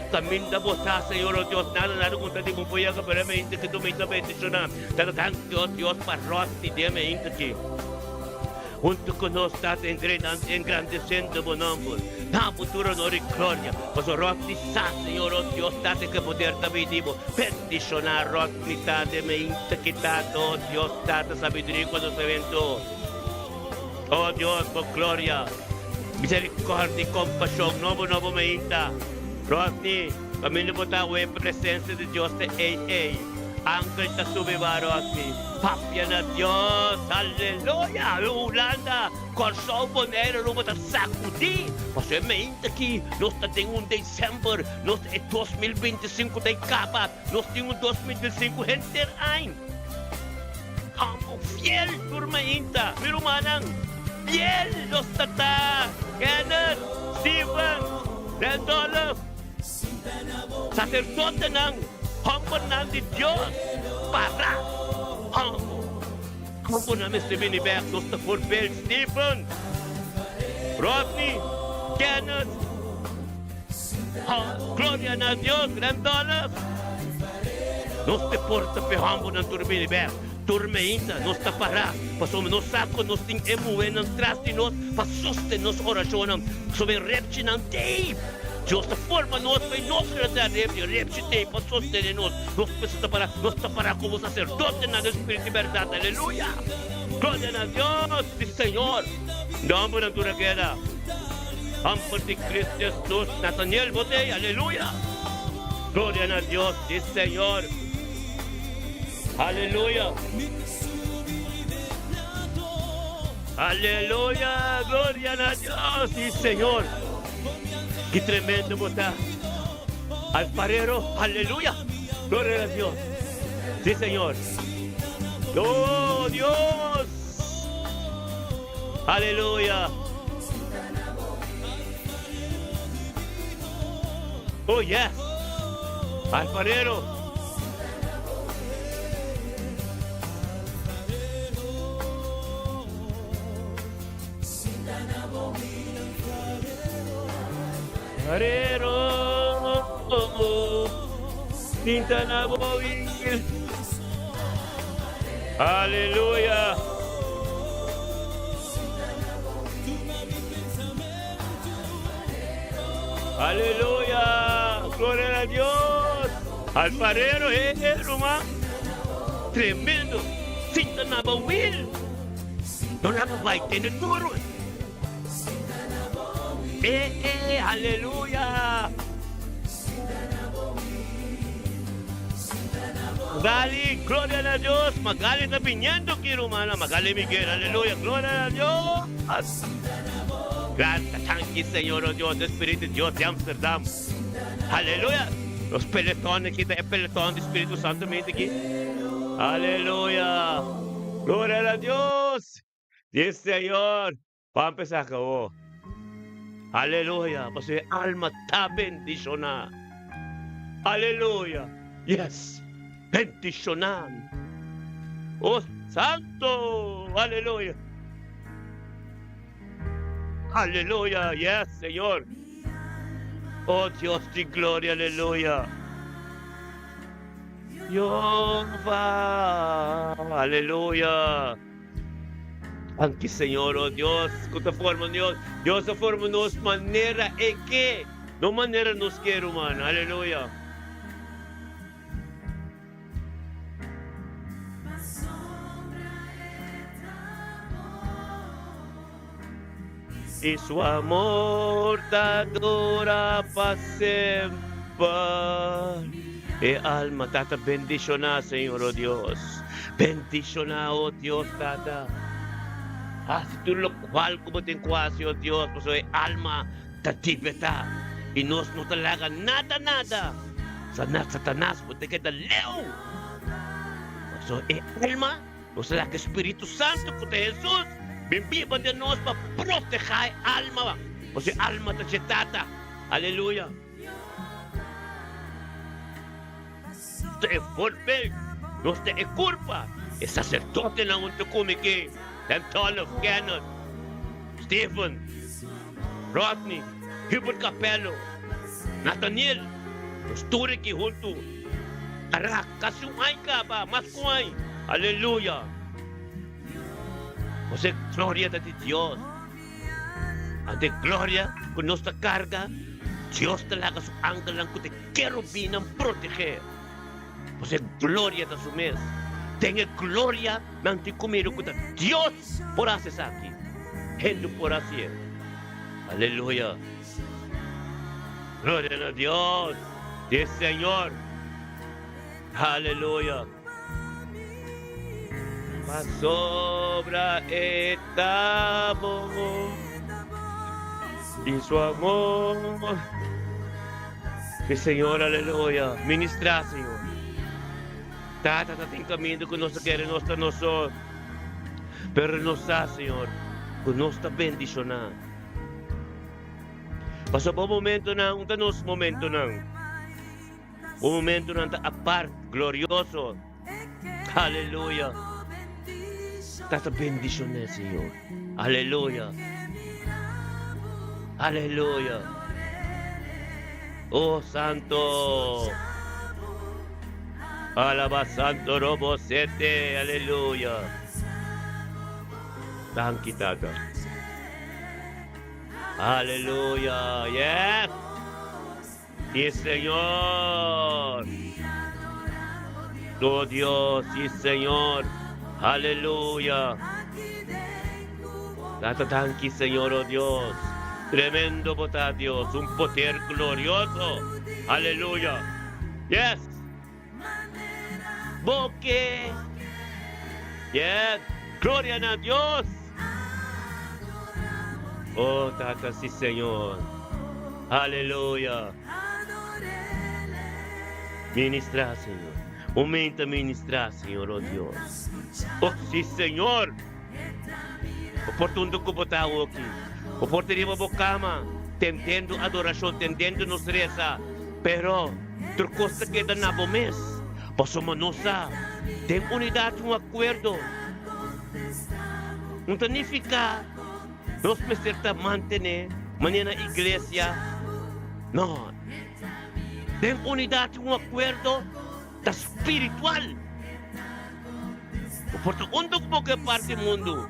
caminho da botar, Senhor, oh Deus, nada, conta de bumbuia, Gabriel, mente, que tu mente bendicionar, dada tanto, oh Deus, para Rosni, de mente aqui. Junto conosco está engrandecendo o nome. Na futuro honor e glória. Mas o Rosni está, Senhor, oh Deus, está que poder também digo. Bendicionar Rosni está de mente que está, oh Deus, está de sabedoria quando se ventou. Oh Deus, por glória. Misericórdia e compaixão, novo mente. Rosni, caminho botar a presença de Deus, ei. Ángel ta sumibaro aquí. Papya na Diyos. Hallelujah. Ulanda. Korso bonero rumah ta sakudi. Kasi mainta ki. Nos ta tingun December. Nos 2025 day kapat. Nos tingun 2025 henter ein. Amo fiel turmainta. Pero manang. Fiel los tata. Kenneth. Stephen. Randolph. Sacerdote ng hangpan natin Diyos para hangpan namin si Minibek, Christopher Bell, Stephen, Rodney, Kenneth, Gloria na Diyos, Randolph. Nos te porta pe hangpan ng Minibek, Turmeinta, nos tapará, paso nos saco, nos ting emuwe ng trasti, nos pasuste nos orasyon ng sumirepsi ng Dave. Diyos na forma nos may nos na repsi tape, pasuste de nos tapará como sacerdote na Espíritu y verdad, aleluya. Gloria a Dios, sí Señor. Nombre ng Turagera. Ampun de Cristo Jesus, Nathaniel Botey, aleluya. Gloria a Dios, sí Señor. Aleluya. Aleluya, gloria a Dios, sí Señor. Qué tremendo está. Alfarero, aleluya. Gloria a Dios. Sí, Señor. Oh, Dios. Aleluya. Oh, yes. Alfarero. Alfarero, tinta na bawil. Aleluya. Aleluya. Gloria a Dios. Alfarero, Roma. Tremendo. Tinta na bawil. No la vai tener duro. Aleluya. Magali, gloria a Dios. Magali na piñando que rumana. Magali Miguel, aleluya. Gloria a Dios. Gracias, tanque, Señor, oh Dios, Espíritu de Dios de Amsterdam. Aleluya. Los peletones aquí, el pelotón de Espíritu Santo, mete aquí. Aleluya. Gloria a Dios. Sí, Señor. Vamos a empezar acá. Aleluya. Pues alma está bendicionada. Aleluya. Yes. Bendicionada. Oh, santo. Aleluya. Aleluya. Yes, Señor. Oh, Dios de gloria. Aleluya. Jehová. Aleluya. Aunque Señor, oh Dios, cuta forma Dios, Dios a forma nos manera e que, no manera nos quiere humana, aleluya. Y su amor te dura para siempre. E alma tata bendicionada, Señor, oh Dios. Bendicionada, oh Dios, tata. Así tú lo cual como te encuasi, oh Dios, pues soy alma tatipeta. Y no talaga nada. Satanás, pues te queda leo. Pues soy alma, pues la que Espíritu Santo, pues Jesús. Viva de nos para proteger alma. Pues soy alma tachetata. Aleluya. Te es fuerte, no te es culpa. Es sacerdote na un tukumiki. Randolph, Kenneth, Stephen, Rodney, Hubert Capello, Nathaniel, los Turiki junto. Arak, kasumay ka ba? Mas kuay. Aleluya. O sea, gloria de Dios. Ante gloria, con nuestra carga, Dios talaga su ángel ang kutik kerubin ang proteger. O sea, gloria de su mes. Tenga gloria, manti comido con Dios por hacer aquí. Gente por hacer. Aleluya. Gloria a Dios. Sí, Señor. Aleluya. Sobra estamos y su amor. Que Senhor, aleluia. Ministrar, Senhor. Tata, tem caminho que nós queremos, nós nosso. Pero nos dá, Senhor, que nós está bendicionar. Passou bom momento não, tá nosso momento não. O momento não tá a parte glorioso. Aleluia. Tá bendicionar, Senhor. Aleluia. Aleluia. Oh Santo. Alaba Santo Robo Sete. Aleluya. Thank you, Tata. Aleluya. Yes. Sí, Señor. Oh Dios, sí, Señor. Aleluya. Tata, thank you, Señor, oh Dios. Tremendo bota Dios, un poder glorioso. Aleluya. Yes. Boque. Yes. Gloria a Dios. Oh, Tata, sí, Señor. Aleluya. Ministra, Señor. Aumenta ministrar, Señor, oh Dios. Oh, sí, Señor. Oportuno que botar aqui. Oportunidade para cama. Tentando adoração, tentando nos reza. Pero, por coisa que dá na mês. Possamos nossa. Tem unidade, acordo. Não significa nós precisamos manter maneira na igreja. Não. Tem unidade, acordo da espiritual. Porque onde qualquer parte do mundo.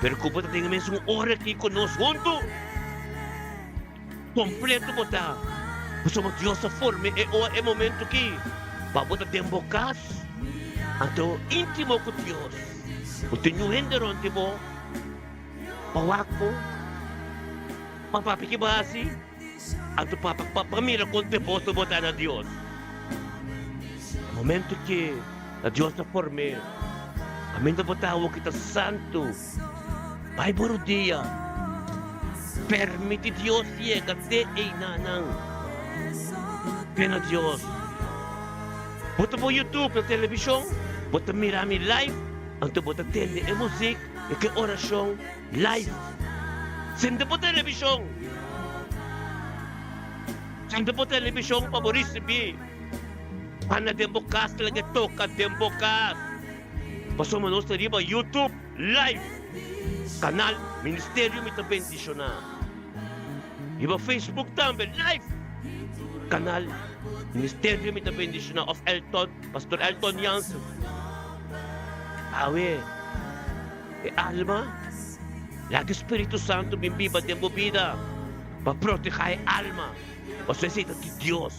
Pero kung bota tingin mesmo hora aqui conosco junto. Completo bota. Gusto mo Diyos sa forme e momento que babota tempo kas. Anto intimo ko Diyos. Continuhin deron tipo. Pawak mo. Papapikibasi. Anto papamira kung tempo to bota na Diyos. Momento que a Diyos sa forme. Amin na batawo kita santo. Pai boro dia. Permite Dios llega de nanang. Pena Dios. Bota po YouTube na televisyon. Bota mirami live. Anto bota tende e musik. E que orasyon live. Sende po televisyon. Sende po televisyon paborisibi. Pana dembokas talaga toka dembokas. Pasó manos arriba YouTube live. Canal Ministerio Mita Bendiciona. Iba Facebook também live. Canal Ministerio Mita Bendiciona of Elton, Pastor Elton Jansen. Awe. E alma. Lagi Espírito Santo bimbiba de vida. Para proteger a alma. Você necessita de Deus.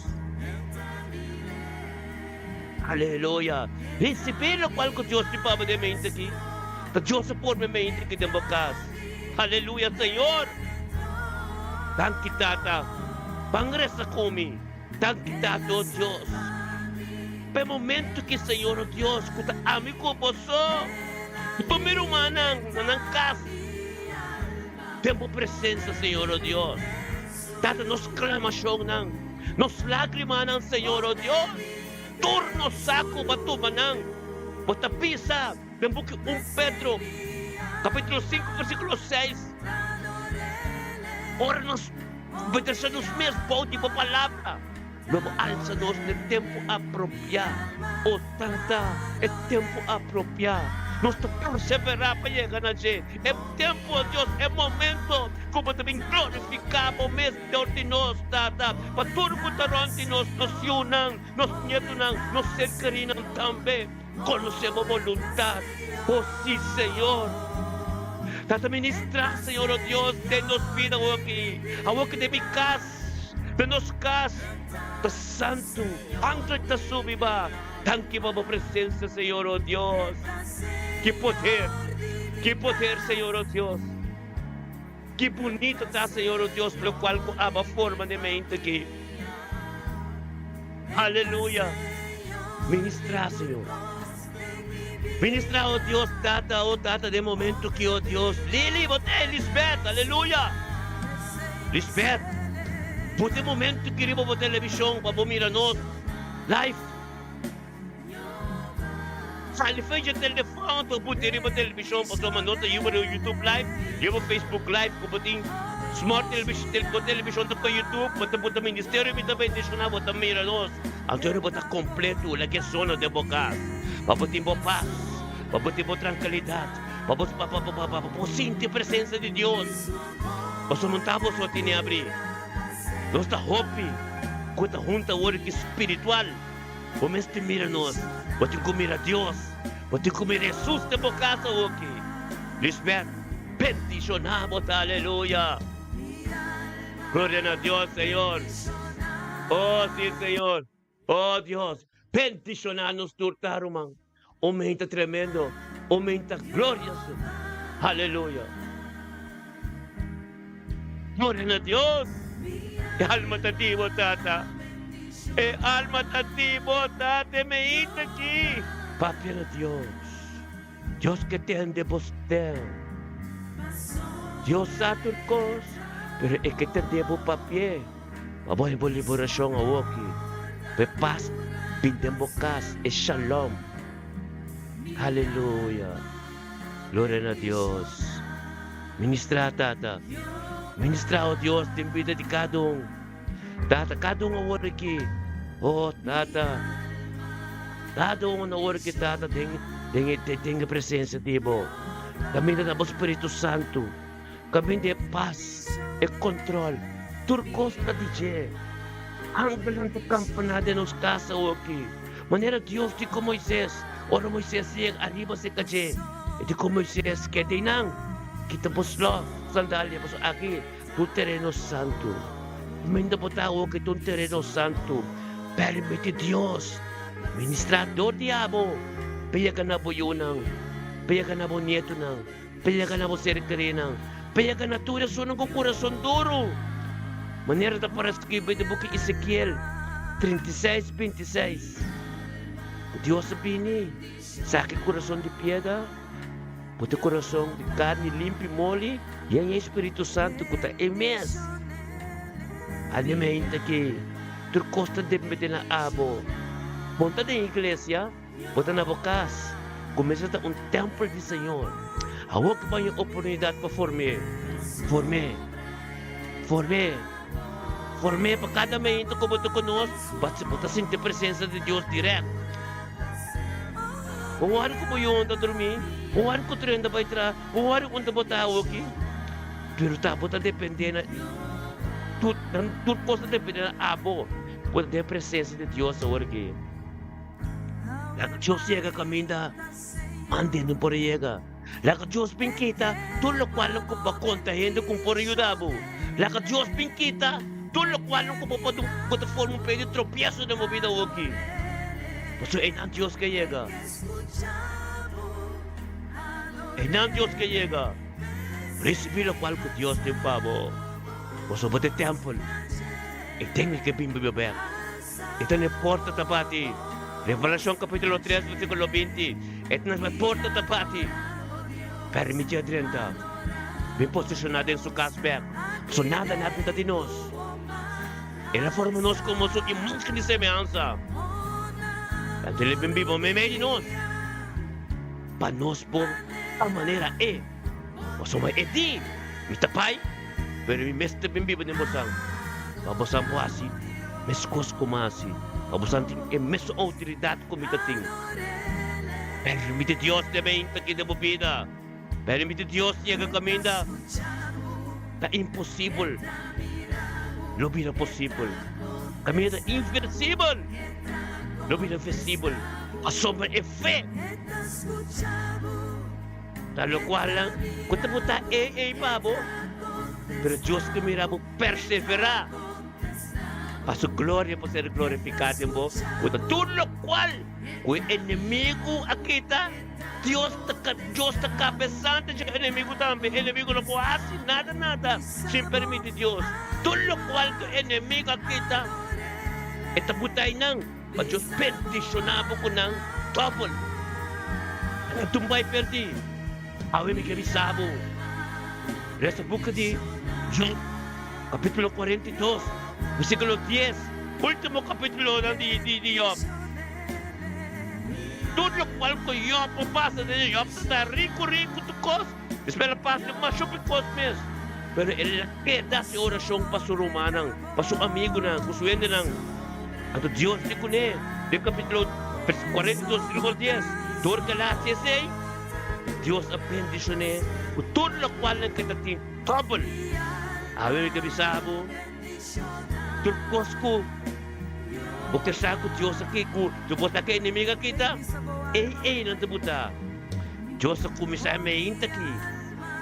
Aleluia. Receber o qual que Deus te pava de mente aqui. Que Deus se pôr me mente aqui de bocas. Aleluia, Senhor. Thank you, Tata. Pangresa comi. Thank you, Tata, oh Deus. Pe momento que Senhor, oh Deus, kuta ami ko poso. Pamiro manang kas. Tempo presença, Senhor, oh Deus. Tata, nos clamação nang. Nos lágrima nang, Senhor, oh Deus. Turno saco batumanang. Bota pisa. Bembuque 1 Pedro. Capítulo 5, versículo 6. Ora nos obedecemos mesmo pode para palavra. Luego alça-nos no tempo apropriado. Oh, tanta, é tempo apropriado. Nós temos que perseverar para chegar a gente. É tempo, Deus, é momento. Como também glorificar o mês de nós, tata. Para tudo que nós unam, nos nietunam, nos cercarinam também. Conhecemos a vontade. Oh, sim, Senhor. Tata ministrar, Senhor, oh Deus, de nos vida aqui. A que de mi casa, de nos casa. Ta santo, antes de subiba. Thank you por presença, Senhor, oh Deus. Que poder, Senhor, oh Deus. Que bonito está, Senhor, oh Deus, pelo qual a forma de mente aqui. Aleluia. Ministra, Señor. Ministra, oh Dios, Tata, de momento que, oh Dios, Lili, bote, Lisbeth, aleluya. Lisbeth, bote momento que ribo bote televisão para mira nós, live. Sali fez o telefone para bote ribo televisão para sua nota, YouTube live, Facebook live, com bote smart televisão para YouTube, bote ministério, bote bendicionar, bote mira nós. Agora bote completo, lagi sono de boca, para bote paz. Para botar tranquilidade, para sentir a presença de Deus. Nós não estamos só a abrir. Nós estamos com a junta work espiritual. Vamos te mirar nós. Vamos te mirar Deus. Vamos te mirar Jesus de boca aqui. Lisbeth, bendicionamos, aleluia. Glória a Deus, Senhor. Oh, sim, Senhor. Oh, Deus, bendicionar-nos turtarumang. Aumenta tremendo, aumenta glorioso. Aleluya. Gloria a Dios. Alma tativo, Tata. Alma tativo, Tata, me ita aquí. Papi na Dios. Dios que te ande bostel. Dios sa turcos, pero es que te debo papi. Mabuhay mo liberasyon awaki. Pepas, pindembokas, e shalom. Aleluya. Gloria a Dios. Ministra, Tata. Ministra, oh Dios, te invita di kadong. Tata, kadong awar ki. Oh, Tata. Kadong awar ki, Tata. Tenga presença, Tibo. Kami na nabos Espiritu Santo. Kami de paz e control. Turcos na DJ. Ang galang tukampan natin nos casa, okay. Manera Dios di ko Moises. Ora Moises yang arriba se kaje. Di ko Moises que dinang. Kita poslo sandalia paso aquí. Tu terreno santo. Minda po tao que tu terreno santo. Permite Dios. Ministrador diabo. Paya ka na po yunang. Paya ka na po nieto nang. Paya ka na po serkarinang. Paya ka na tuya sunang ko corazon duro. Manera ta para escribir de book Ezequiel 36:26. Dios sabihin sa aking corazon de piedra, puto corazon de carne limpi mole, yan yung Espiritu Santo kuta emes. Alimenta que tu costa de na abo. Monta na iglesia, bota na bokas, começa a um templo de Senhor. Hawak pa yung oportunidad pa forme pa cada momento como tu conosco, bota sentir a presença de Deus direto. Kung wari ko mo yun na dormir, kung wari ko trenda ba itra, kung wari ko na tao aqui. Pero tapos na depende na, tudo coisa depende na abo, por ter presença de Deus agora aqui. Laga Deus chega caminda, mandando por chega. Laga Deus pinquita, tudo qual ko ba conta ainda com por ayudabo. Laga Deus pinquita, tudo qual ko ba pode forma um pede tropeço na movida aqui. Paso en Dios que llega. En Dios que llega. Recibe lo cual que Dios te pavo. Paso bote temple. E tengo que beber. Ito na porta tapati. Revelación capítulo 3 versículo 20. Ito na porta tapati. Permite a 30. Bem posicionado em su casper. So nada natin tatinos. Ela forma nos como su imagen de semejanza. La televisión vivo me medinos. Pa nos por a maneira é. Oso may edi. Mita pai. Pero mi mestre bim vivo ni mosang. Pabosan po asi. Meskos kumasi. Pabosan ting e meso autoridad kumitating. Permite Dios de meinta que debo vida. Permite Dios llega caminda. Ta impossible. Lo vida possible. Caminda invencible. Lo vida visible. Asombra e fé. Tal cual lang. Kung taputa pabo. Pero Dios que mira mo perseverar. Para su gloria por ser glorificado en vos. Kung todo lo cual. Kung enemigo akita. Dios está cabezante de enemigo también. Enemigo no puede hacer nada. Sin permitir Dios. Todo lo cual que enemigo akita. Esta putay nang. Pa Diyos, bendisyonabo ko ng double. Tumbay perdi. Awe mi kami sabo. Resta buka di Job, Kapitulo 42, versikulo 10. Ultimo kapitulo ng di Job. Tudo qual ko Job pasa de Job está rico tukos. Espera pasa masupikos mes. Pero ele queda sa orasyon pasurumanang, amigo na, kusuende ng ato Diyos di kune. De kapitulo 42, versikulo 10. Tur Galatias Diyos ang bendisyon tudo lo qual ng katating trouble. Awe mi kabisabo. Turkos ko. Bukti sa ako Diyos aki ko. Dubot na kay inimiga kita. Nang tabuta. Diyos ako misay may intaki.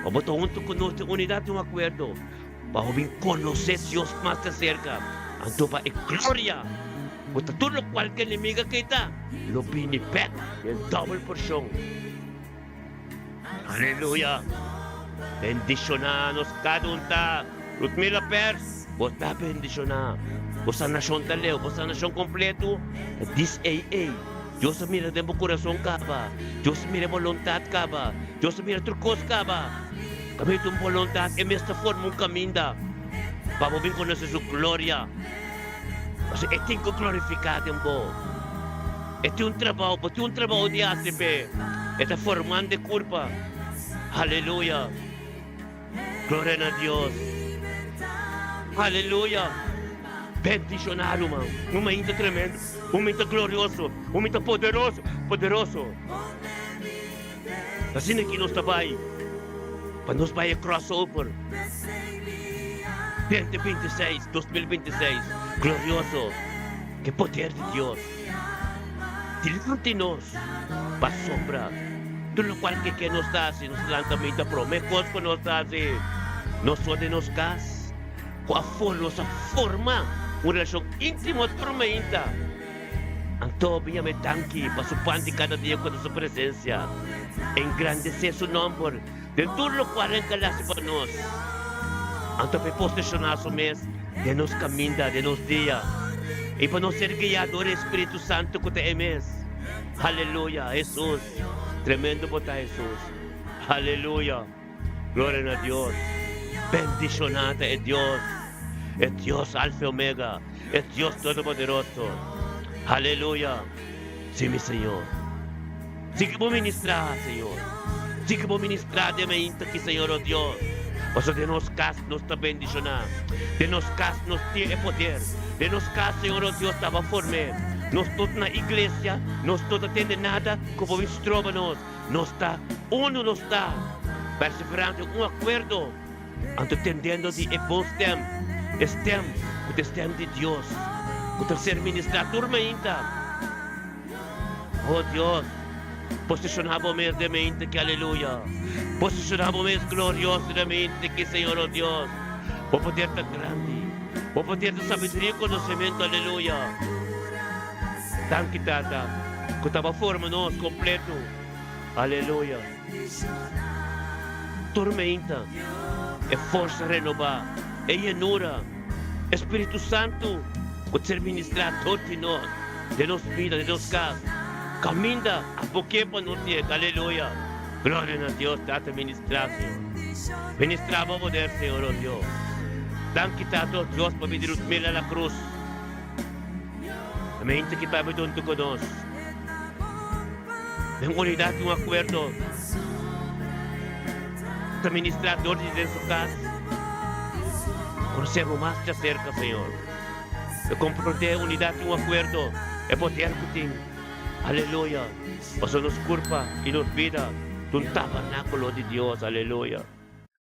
Pabatong to kuno sa unidad ng akwerdo. Pahubing conocer Diyos mas de cerca. Anto pa gloria. Kung tulo qual kay inimiga kita. Lo binipet. Yung double porsyong. Hallelujah. Bendicionanos kadunta. Rutmila Pers. Bota bendiciona. Bosa nasyon taleo. Bosa nasyon kompleto. This AA. Diyos mira de mo corazón ka ba? Diyos mira voluntad ka ba? Diyos mira turkos ka ba? Kami itong voluntad e mesta formong kaminda. Pabubing ko na sa su gloria. Kasi eting ko glorificado mo. Ito yung trabaho. Ito yung trabaho di ACP. Ito forman de culpa. Hallelujah. Gloria na Dios. Hallelujah. Bendicionado, man. Um momento tremendo. Um momento glorioso. Um momento poderoso. Poderoso. Assim que nos trabalha. Para nos vai crossover. 2026. Glorioso. Que poder de Dios. Tilante-nos. Pa sombra. Tudo qual que nos hace. Nos lançamento promessas que nos hace. Nos de nos cas. Com a forma. Una relasyon intimo at permanente. Ang tobi niya may tangki, pasupandi cada dia com a sua presença. Engrandecer su nombre, de tudo lo cual engalase para nós. Ang tobi posicionar su mes, de nos caminda, de nos dia. E para nos ser guiado por Espírito Santo que te mes. Aleluya, Jesus. Tremendo por Jesus. Aleluya. Gloria a Dios. Bendicionada é Dios. Es Dios Alfa y Omega. Es Dios Todopoderoso. Aleluya. Sí, mi Señor. Sigue por ministrar, Señor. Sigue por ministrar de mi aquí, Señor, oh Dios. O sea, de nos cas nos está bendicionar. De nos cas nos tiene poder. De nos cas, Señor, oh Dios, estaba forme. Nos toda na iglesia. Nos toda tiene nada. Como vistróbanos. Nos está. Uno nos está. Perseverando un acuerdo. Entendiendo de evostem. Estem de Dios, com o ser ministrado turmainta. Oh Dios, posicionamos de mente que aleluya. Posicionamos gloriosamente que Señor, oh Dios, o poder tan grande, o poder de sabedoria e conhecimento, aleluya. Tan quitada, que estava forma-nos completo, aleluya. Turmainta, é força renovar. É llanura, Espírito Santo, pode ser ministrado todo de nos vida, de nos casa. Caminda a porque para nos dias, aleluia. Glória a Deus, dá-te ministrar, Senhor. Ministrar o poder, Senhor, oh Deus. Dan kita a Deus para pedir os mil na cruz. A mente que vai me donde conosco. Em unidade, acordo. Para ministrar todos em sua casa. Conocemos más de cerca, Señor. Eu comprometer unidade e acordo. É poder que tem. Aleluia. Pasó nos culpa e nos vida de tabernáculo de Dios. Aleluia.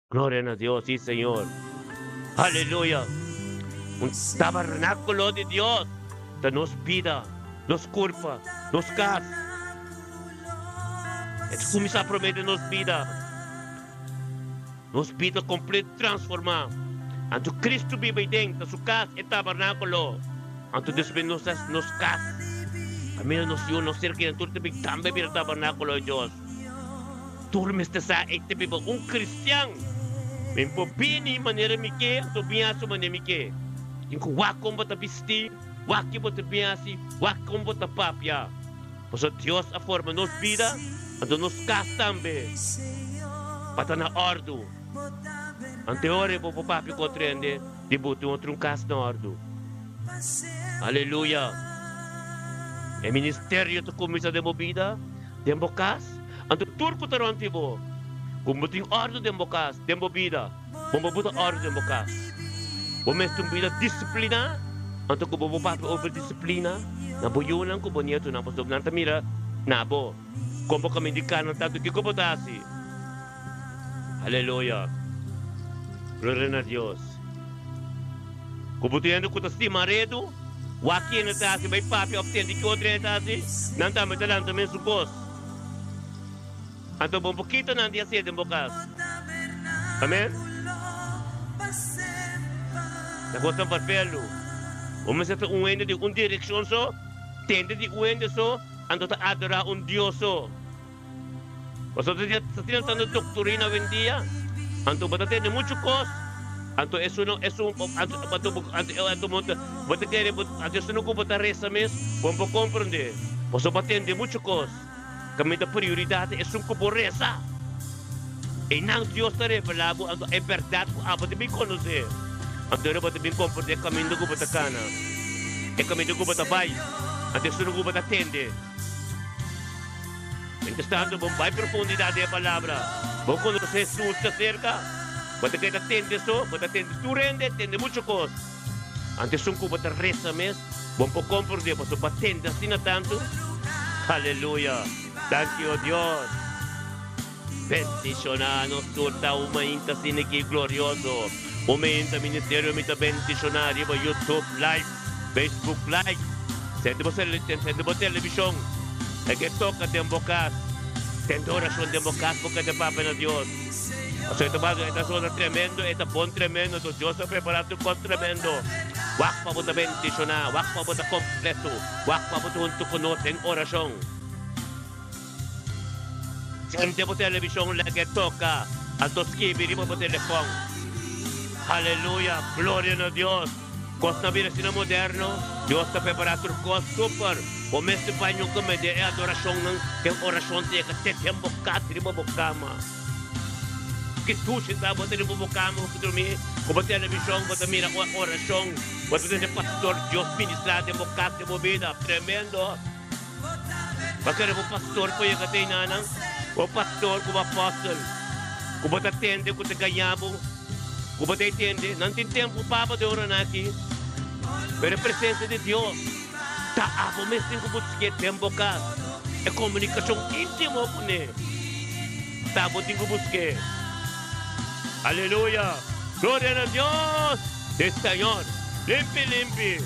Gloria a Dios, sí, Señor. Aleluia. Tabernáculo de Dios. De nos vida, nos culpa, nos casa. É começar a prometer nos vida. Nos vida completo transformar. Anto Cristo vive dentro de su casa e tabernáculo. Anto Deus nos casa. Kami nos yun, nos cerca ng turte bigtambe bir tabernáculo de Dios. Turmes te sa ete bibo un cristian. Mempo bini manera mike, to biaso manera mike. Yung kuwakong bata bisti, waki bota biasi, waki bota papia. Poso Dios a forma nos vida, ando nos castambe. Pata na ordo. Ante ore po papi ko trende, di buto outro cas na ordo. Aleluia. E ministério to comisa de movida, tempo cas, ando turco taron tibo. Kumuting ordo de mocas, de movida, bombabuta ordo de mocas. Bomestum vida disiplina, ando ko bobo papi over disiplina, na buyunan ko bonito na posog nanta mira, nabo. Como kami indicano tanto que como tasi. Aleluia. Gloria a Dios. Kubutiendo ko tasi maredo, waki na tasi may papi obtendi ko tre tasi, nanta me talanta men su boss. Anto bom poquito nanti así de bocas. Amen. La cosa papelo. Vamos a hacer un ende de un dirección so, tende de un ende so, anto ta adora un Dios so. Vosotros ya están dando doctrina hoy en día. Anto bata tiene mucho cos. Anto es un bata quiere anto es uno bata reza mes. Vamos comprender. Vosotros bata tiene mucho cos. Kami da prioridad es un pobreza. E nang Dios te revelado anto é verdade apa te bem conhecer. Anto era bata bem comprender caminho do bata cana. É caminho do bata vai. Anto es uno bata tende. Entretanto, vamos vai profundidade da palavra. Vamos conhecer Jesus de cerca. Bota que atende só, bota atende tu rende, atende mucho cos. Antes um cubo de reza mes, vamos por compreender, posso batendo assim na tanto. Aleluia. Thank you, Dios. Bendicionanos turta uma inta sine que glorioso. Momento ministério me tá bendicionário para YouTube Live, Facebook Live. Sente você televisão. É que toca de bocas, tendo oração de bocas, porque de papa na Deus. O sea, esta zona tremendo, esta bom tremendo, do Deus está preparado com tremendo. Wak pa buta bendicionar, wak pa buta completo, wak pa buta junto conosco em oração. Sente po televisão lá que toca, a dos kibiri po telefone. Aleluia, glória a Deus. Costa vida sino moderno, Deus está preparado com super. O mestre pai nunca me dê adoração não, que oração tem que ter tempo bocado de bocama. Que tu se dá botar de bocama, que dormir, como televisão, botar mira oração, botar de pastor, Deus ministrar de bocado de movida, tremendo. Bakit o pastor po yung katay nanang, o pastor como apóstol, como tatende, como tagayabo, como tatende, nantin tempo papa de oran aqui, pero a presença de Deus. Taabo mesmo ko busque tempo ka. É comunicação íntimo com ele. Taabo din ko busque. Aleluia. Glória a Deus. De Senhor. Limpi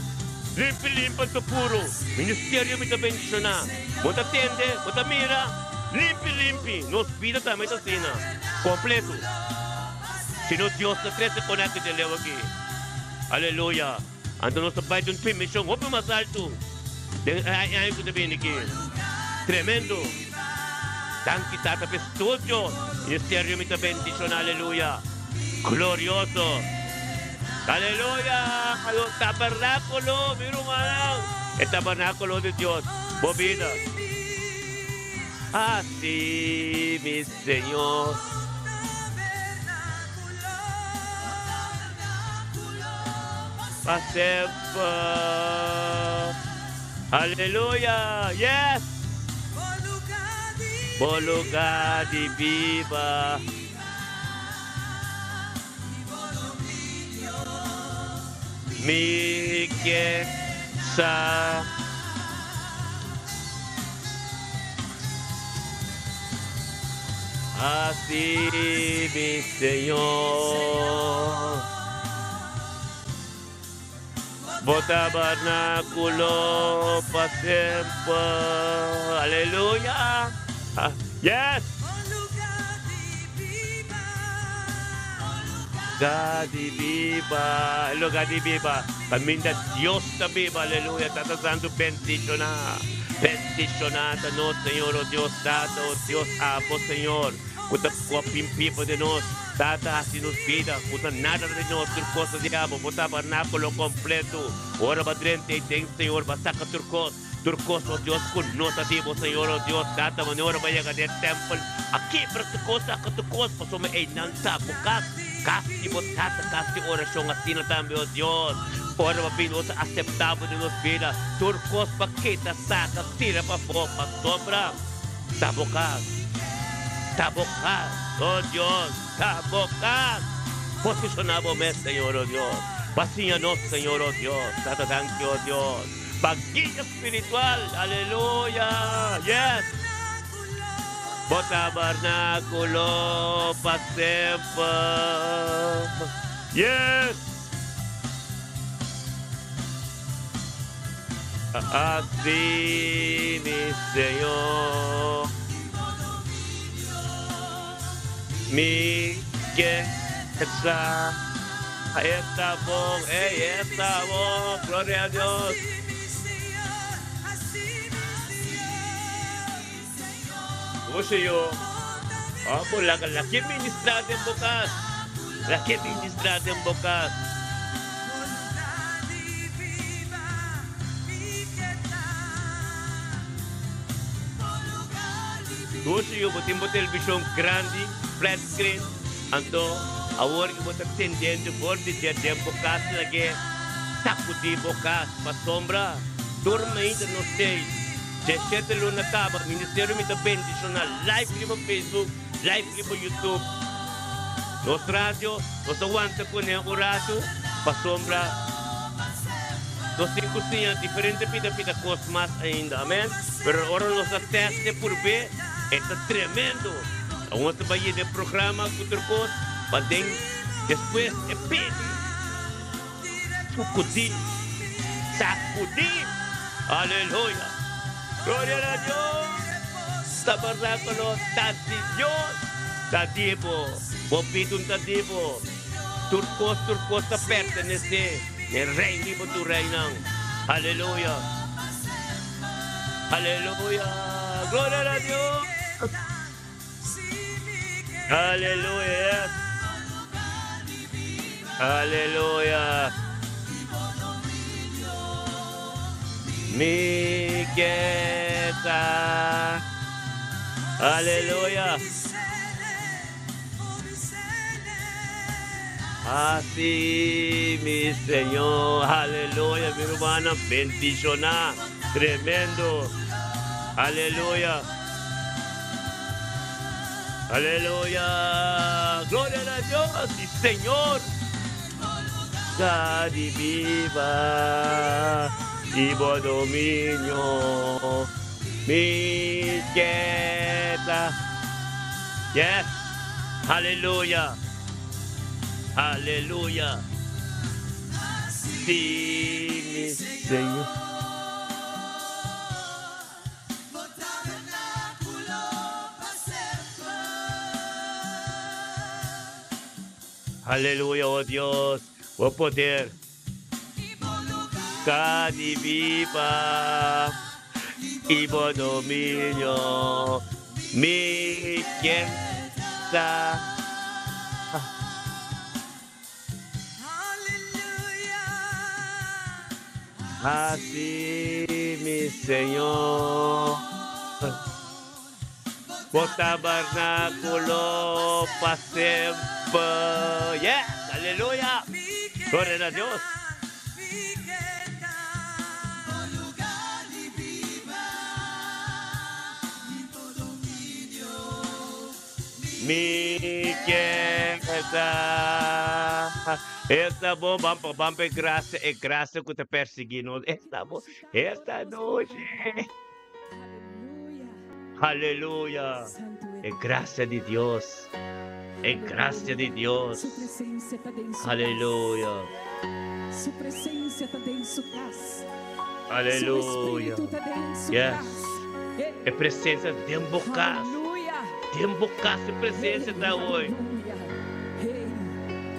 to puro. Ministério me tá bendicionar. Bota tende, bota mira. Limpi. Nos vida também tá sina. Completo. Se no Deus na trece conecta de leu aqui. Aleluia. Ando nos sabay dun permission. Huwag mo masalto. Ayaw ko sabihin ni Kim. Tremendo. Thank you, Tata Pestudio. Ministerio mita bendición, aleluya. Glorioso. Aleluya. Tabernáculo, miro manang. El tabernáculo de Dios. Bobina. Así, mi Señor. Acepta. Aleluya, yes. Boluga di viva. Mi sa así mi Señor. Tabernáculo para siempre. Aleluya. Yes. God viva. Lugar de viva. Caminda Dios está viva. Aleluya. Está dando bendicionar. Bendicionada no Señor, oh Dios Dado, oh Dios Abo, Señor. Con el pipo de nos. Tata, si nos vida, puta nada de nosotros, cosa diabo, puta tabernáculo completo. Ora badrente, tem Senhor, basaca turcos. Turcos, oh Dios, con nota dibo, Senhor, oh Dios, tata manora vaya a de temple. Aqui, para tu cosa, que tu cosa, pasó me nan sa bukas. Kasi mo tata, kasi orasyon assim na también, oh Dios. Ora mabino sa aceptable de nos vida. Turcos, pakita, saka, tira pa po, pa sobra. Tabukas. Tabocar, oh Dios, tabocar. Posicionamos, Señor, oh Dios. Vacíanos, Señor, oh Dios. Tata, thank you, oh Dios. Pagguilla espiritual, aleluya, yes. Tabernáculo, pasempa, yes. Así, mi Señor. Mi que está, ahí estamos, gloria a Dios. Yo, por la que ministra en bocas, la que ministra en bocas. Yo, botin televisão grande, flat screen, anto, awar que botar tendendo por de tempo casa lagi, taco de bocas, pa sombra, turma ainda não sei. Se sete luna acaba, Ministério me bendicional, live no Facebook, live no YouTube. Nos rádio, nos aguanta com o rato, pa sombra. Nos cozinha diferente pida cosmas ainda, amém? Pero ahora nos ateste por ver. Esto es tremendo. Vamos a ir de programa Cuturcos. Pandem. Después de pedi. Sacudí. Aleluya. Gloria a Dios. Tabernáculo. Dios. Tadibo. Bopitun tadibo. Turcos te pertenece. El rey vivo tu reina. Aleluya. Aleluya. Gloria a Dios. Aleluya. Aleluya. Mi quieta. Aleluya. Así, mi Señor. Aleluya, mi hermana. Bendicionar. Tremendo. Aleluya. Aleluya. Gloria a Dios, sí, Señor. Cadi viva y buen dominio. Mi quieta. Yes. Aleluya. Aleluya. Sí, mi Señor. Aleluya, oh Dios, oh poder. Cadi viva y buen dominio. Mi quieta. Así, mi Señor. Por tabernáculo para siempre. Yes, aleluya. Gloria a Dios. Mi quieta. Esta bomba, gracia e gracia que te perseguimos. Esta noche. Aleluya. Es gracia de Dios. Es gracia de Dios. Aleluya. Su presencia está en su casa. Aleluya. Yes. Es presencia de boca. De boca su presencia está hoy.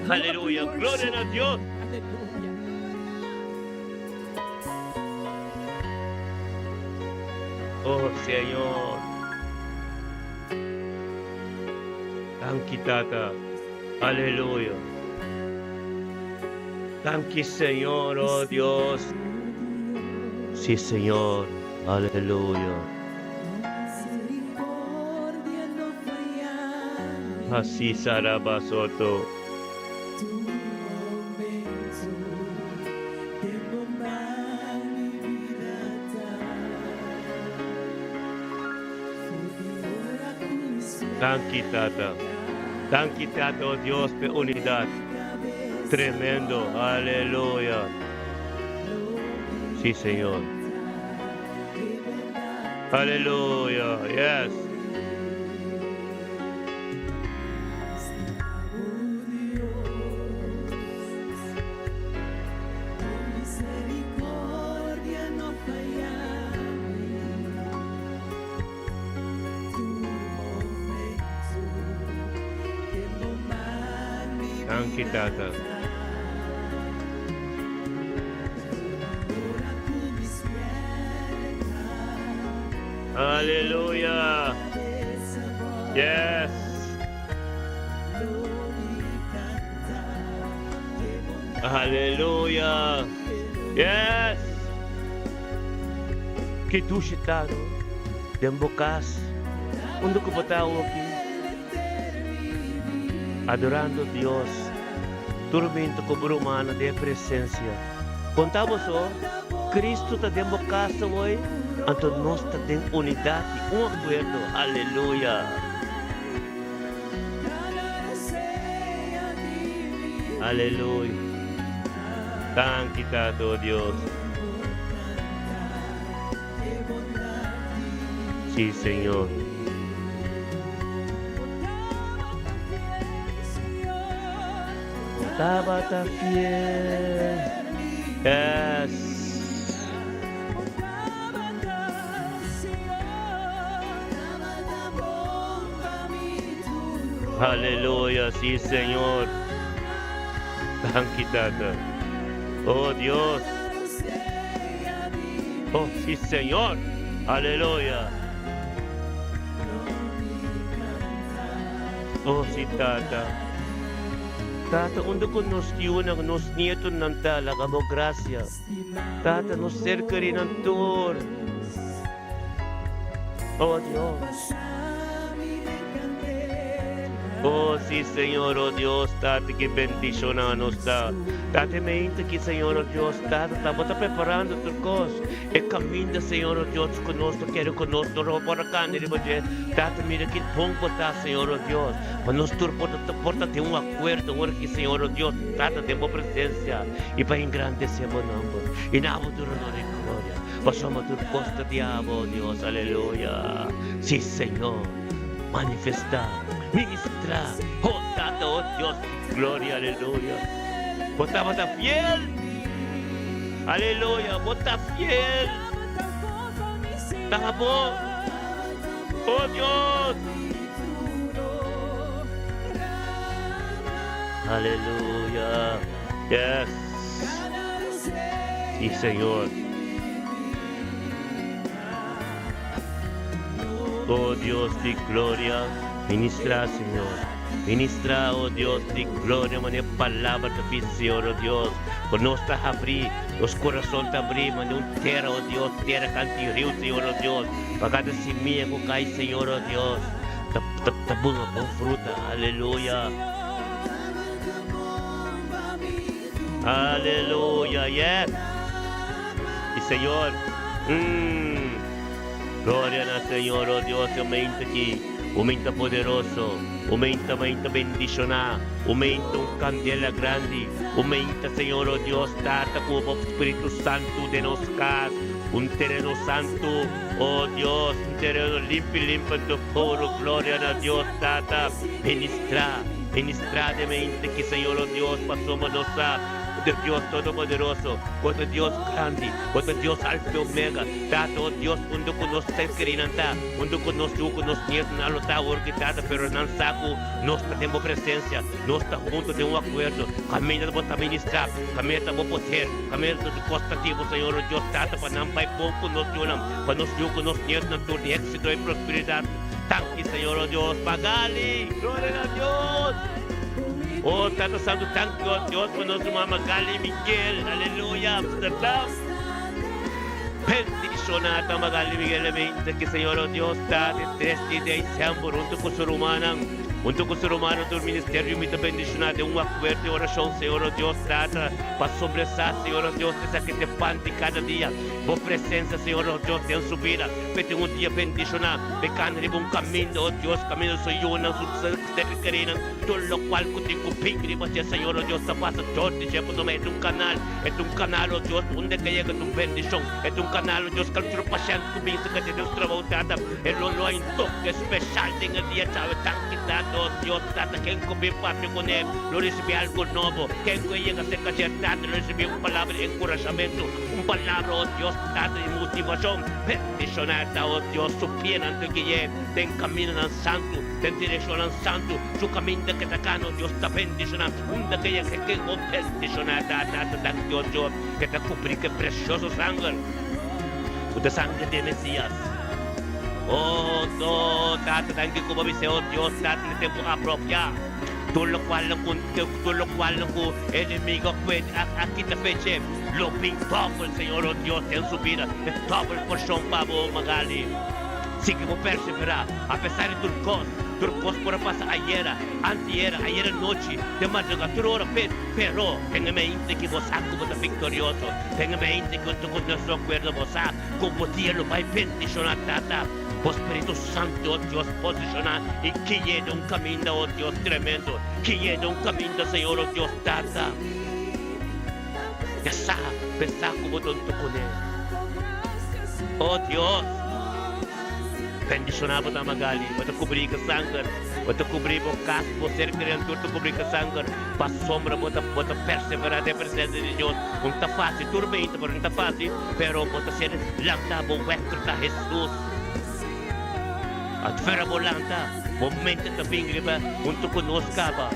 Aleluya. Gloria a Dios. Oh Señor. Thank you, Tata. Aleluya. Thank you, Señor, oh Dios. Sí, Señor. Aleluya. Así Sarabasoto. Thank you, Tata. Thank you, Tata, oh Dios, de unidad. Tremendo. Aleluya. Sí, Señor. Aleluya. Yes. Thank you, Tata. Hallelujah. Yes. Hallelujah. Yes. Kitushitaro. Dembokas. Untuk kepatawa ki. Adorando Dios. Tormento cobrumana de presencia. Contamos o Cristo está dentro da casa hoje. Então nós está em unidade, acordo. Aleluia. Aleluia. Thank you, Tato Dios. Sí, Señor. Tabata fiel. Yes. Aleluya, sí, Señor. Thank you, Tata. Oh, Dios. Oh, sí, Señor. Aleluya. Oh, sí, Tata. Tata, untuk ko nos yunang nos nieto ng talaga mo grasya. Tata, nos cerca rin ang tur. Oh, Dios. Oh, sí, Señor, oh Dios, Tata, que bendición nos da. Tata, me inta que, Señor, oh Dios, Tata, estamos preparando tu cosa. E caminha, Senhor, oh Deus, conosco, quero conosco, para cá, Tata, mira que bom botar, Senhor, oh Deus. Para nós porta ter acordo, agora que, Senhor, oh Deus, Tata, temos presença. E para engrandecer o nome. E na abertura de glória. Passamos por costa de oh Deus, aleluia. Sim, Senhor, manifestar. Ministrar, oh Tata, oh Dios, gloria, aleluya. Vos estás fiel, aleluya, vos estás fiel. Estás vos, oh Dios, aleluya, yes, sí, Señor. Oh Dios de gloria. Ministra, Señor. Ministra, oh Dios, de gloria, mané palavra de vida, Señor, oh Dios. Por nós está abrir, os corações está abrir, mané terra, oh Dios, terra cante rio, Señor, oh Dios. Para cada semilla que cai, Señor, oh Dios. Tá boa fruta, aleluia. Aleluia, yes. E Señor, glória na Señor, oh Dios, aumenta aqui. Aumenta poderoso, aumenta bendicionar, aumenta candela grande, aumenta, Senhor, oh Deus, Tata, com o Espírito Santo de nos casa, terreno santo, oh Deus, terreno limpo, do puro, glória a Deus, Tata, ministrar de mente que, Senhor, oh Deus, passamos nossa, de Deus Todo-Poderoso, outro Deus grande, outro Deus Alfa e Omega, Tata, oh Deus, onde conosco está escrito, onde conosco nos nietos na luta, porque Tata, pero não saco, nós temos presença, nós estamos juntos de acordo, caminho para ministrar, caminho para poder, caminho de constativo, Senhor, oh Deus, Tata, para não vai bom conosco, para nos nietos na tua de êxito e prosperidade, tanque, Senhor, oh Deus, pagali, glória a Deus. Oh, Tata Santo, thank you, oh Diyos, po nosso mga Magali Miguel. Hallelujah. Amsterdam. Bendición at ang Magali Miguel Mente que Señor, oh Dios, dati 3 de diciembre, untuk sa Romano, do Ministério, muita bendição de um acordo de oração, Senhor, oh Deus, trata para sobressar, Senhor, oh Deus, essa que te pante cada dia, boa presença, Senhor, oh Deus, tem subida, pede um dia bendição, becana de bom caminho, oh Deus, caminho do Senhor, não se querendo, todo o qual que te cupim, mas Senhor, oh Deus, passa todo, sempre não é um canal, oh Deus, onde que chega tua bendição, é um canal, oh Deus, que o paciente começa a ter Deus trabalho, é lo em toque especial, tem a dia, sabe, tanto oh Dios, tata, quem comer parte com ele, não recebi algo novo, quem conhece a ser acertado, não recebi uma palavra de encorajamento, uma palavra, oh Dios, tata, de motivação, peticionada, oh Dios, supienando que é, tem caminho no santo, tem direção no santo, su caminho que está cá, oh Dios, está bendicionando, que é que oh peticionada, tata, thank you, oh Dios, que está cobrir que precioso sangue, o sangue de Messias. Oh, no, Tata, thank you, como dice, oh Dios, Tata, en el tiempo apropiado. Todo lo cual enemigo puede, aquí te feche, lo pintamos el Señor, oh Dios, en su vida, es todo el porción, Pablo Magali. Seguimos perseverar, a pesar de turcos por pasar ayer noche, de madrugada, tu hora, pero tenga mente que vos como está victorioso, tenga mente que tú con nuestro acuerdo vos como día lo va a bendicionar, Tata. O Espíritu Santo, oh Dios, posicionar y que lleve un camino, oh Dios, tremendo, que lleve un camino, Señor, oh Dios, Tata. Ya sabes, pensar como tonto con él. Oh Dios, bendicionado a Magali, para cobrir com sangue, para cobrir o casco, ser criatura, para cobrir com sangue, para sombra, para perseverar na presença de Deus. Não está fácil, tormenta, não está fácil, pero para ser lançado o vector de Jesus. At fera volanta, momento também riba, untuk conosco ba.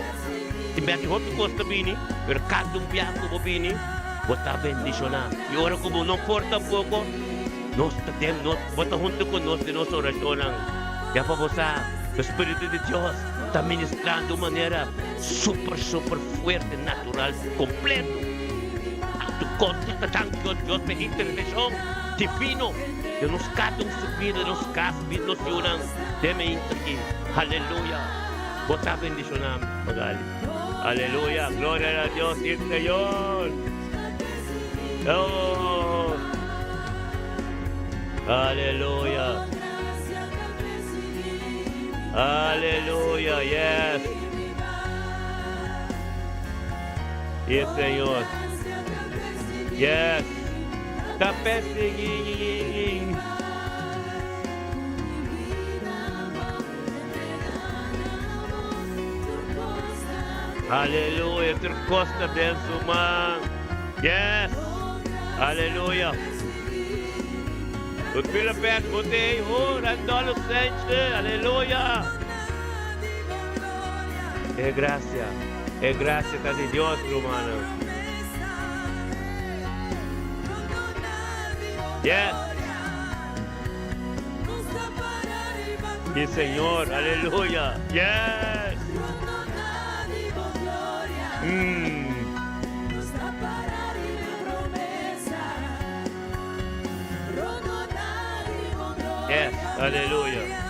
Timbati hoto costa bini, per cada bianco bo bini, bota bendicionar. E ora como não porta pouco, nós bota junto conosco de nossa oração. Já para você, o Espírito de Deus está ministrando de maneira super forte, natural, completo. Tu conta tanto Deus para intervenção divino. Que nos catam subir, nos caspis, nos lloran. Deme aquí. Aleluya. Bota bendicionam, Magali. Aleluya. Gloria a Dios y el Señor. Oh. Aleluya. Aleluya. Yes. Yes, Señor. Yes. Está perseguindo. Aleluia, tu costa dentro, man. Yes. Aleluia. O filho perto, botei, andando sente. Aleluia. É graça, tá de Deus, romano. Yes. Mi Señor, aleluya. Yes. Yes, aleluya.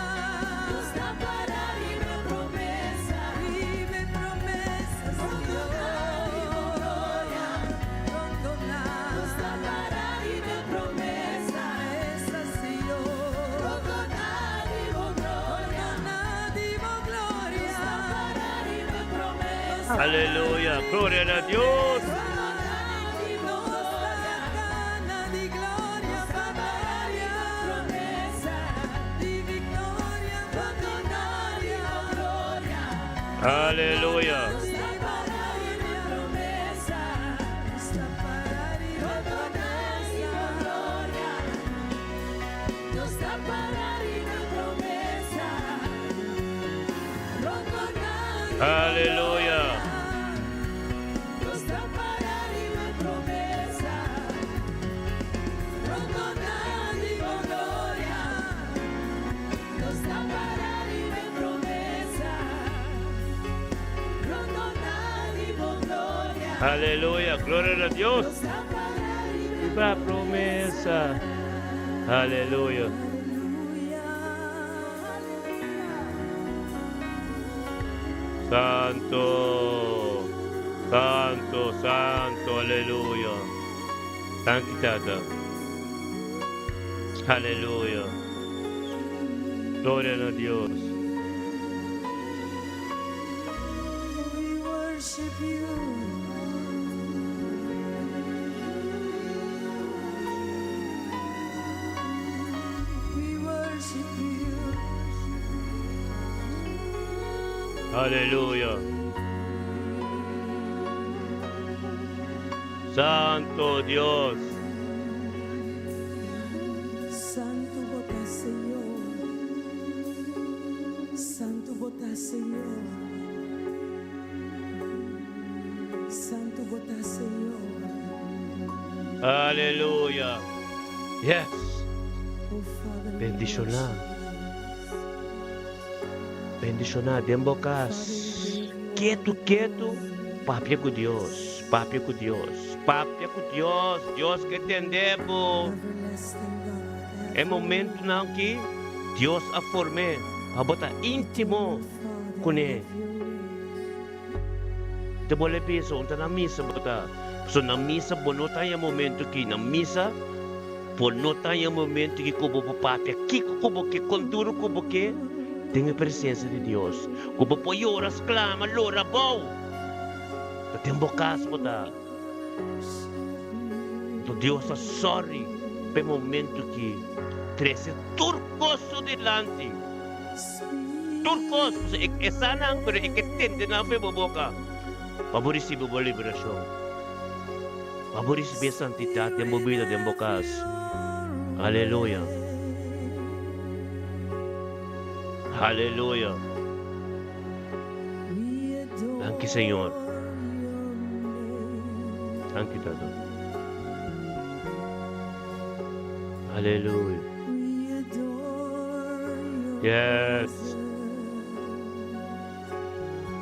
Aleluya, gloria a Dios. Aleluya. Aleluya. Aleluya, gloria a Dios. Viva promesa. Aleluya. Santo, santo, santo, aleluya. Thank you, Tata. Aleluya. Gloria a Dios. We worship you. We worship you. Aleluya. Santo Dios. Santo vota, Señor. Santo vota, Señor. Santo vota, Señor. Aleluya. Yes. Oh, Father, we Bendición na. worship Bendición na. Dembokas. Quieto, quieto. Papia com Deus. Papia com Deus. Papia com Deus. Deus que entendemos. you. Everlasting God. É momento não que Deus a formé. A botar íntimo com ele. Te boleh peso unta na misa bota. So na misa bonota ya momento que na misa bonota ya momento que kubo papia que kubo que conturo kubo que tem a presença de Deus. Kubo po yoras clama lora bow. Ta tembo cas bota. To Deus a sorry pe momento que trece turcoso delante. Turcos, é sana pero é que tende na fe boboka. Paborisi bo liberação. Paborisi be santidade de movida de bocas. Aleluia. Aleluia. Thank you, Senhor. Thank you, Tado. Aleluia. Yes.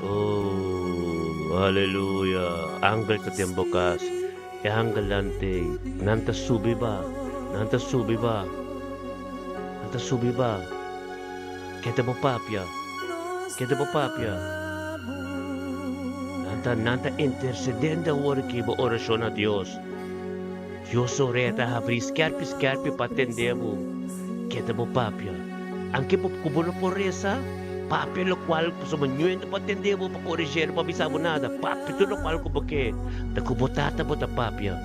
Oh, aleluya. Angel ka tembokas. E angel lante. Nanta subi ba? Nanta subi ba? Nanta subi ba? Kita mo papya. Kita mo papya. Nanta intercedendo ora que bo oração a Deus. Deus oreta abrir scarpi patendemo. Kita mo papya. Anche po kubulo por resa. Papi lo qual sa manyuento pa atendebo pa corrigere pa bisabo nada. Papi to lo qual ko bake. Da kubotata mo ta papia.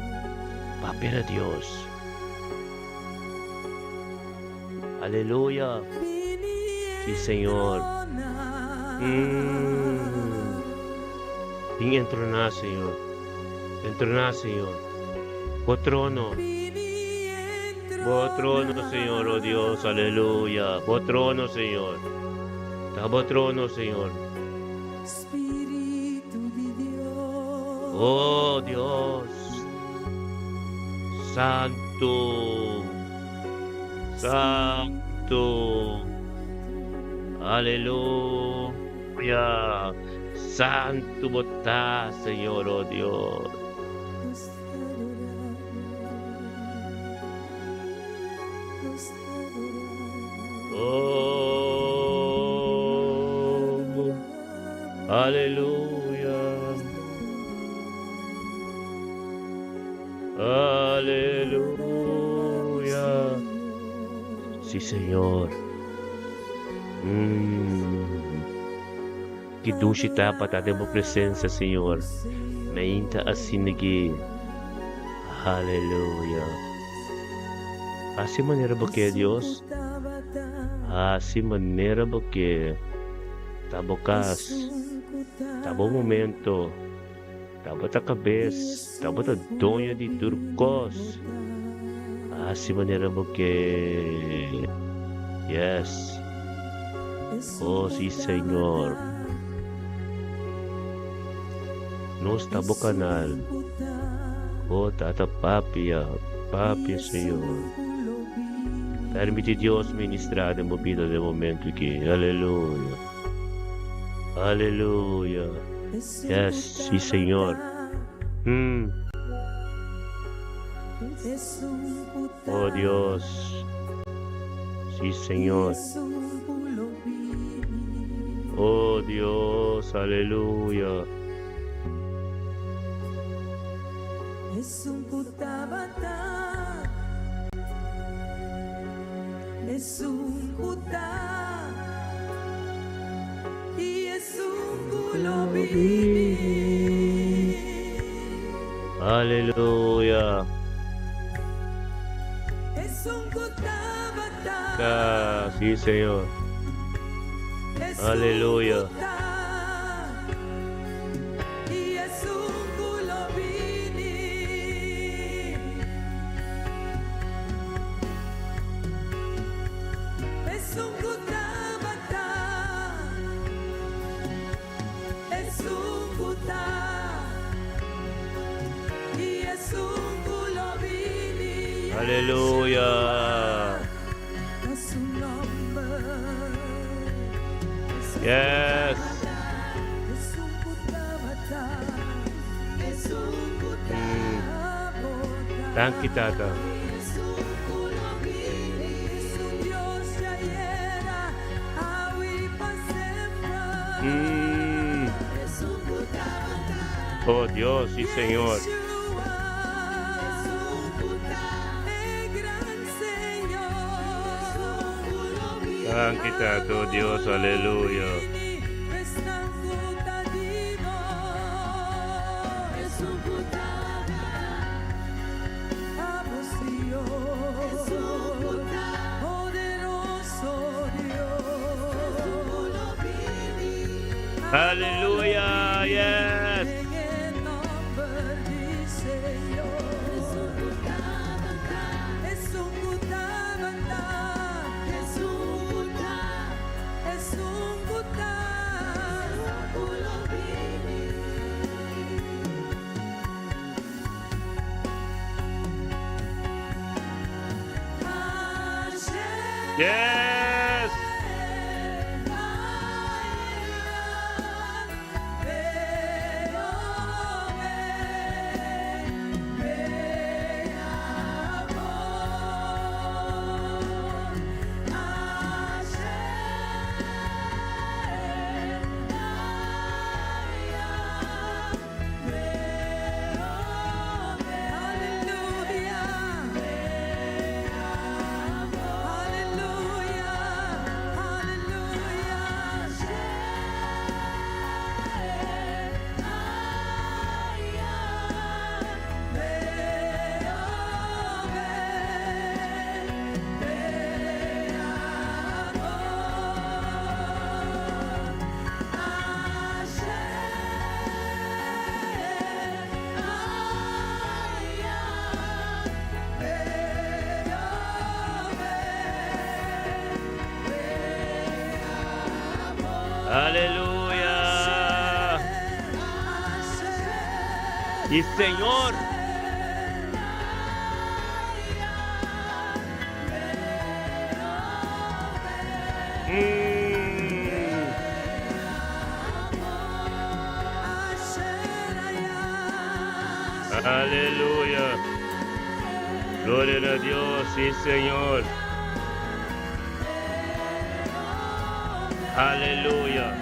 Papi na Dios. Aleluya. Sí, Señor. Entro na, Señor. Entro na, Señor. O trono. O trono, Señor, oh Dios. Aleluya. O trono, Señor. Tabo trono, Señor. Espíritu de Dios. Oh Dios. Santo. Santo. Aleluya. Santo botá, Señor, oh Dios. Oh, aleluya. Aleluya. Sí, Señor. Que dulce tapa tá dentro da presença, Senhor. Mainta assim aqui. Aleluia. Assim maneira porque Deus. Assim maneira porque tá bocas, tá bom momento, tá bota cabeça, tá bota donha de turcos. Assim maneira porque yes. Oh sim, Senhor. Nos tá bocanal. Oh tata papia, Senhor. Permite Deus ministrar em vida de momento aqui. Aleluia. Aleluia. Yes, sim, Senhor. Mm. Oh Dios. Sí, Señor. Oh Dios, aleluya. Aleluya. Ah, sí, Señor. Aleluya. Aleluya. Yes. Thank you, Tata. Oh Dios, sí, Señor. Thank you, Tato, Dios, aleluya. Aleluya, yes. Yes. Aleluya. Y Señor. Aleluya. Gloria a Dios, sí, Señor. Aleluya.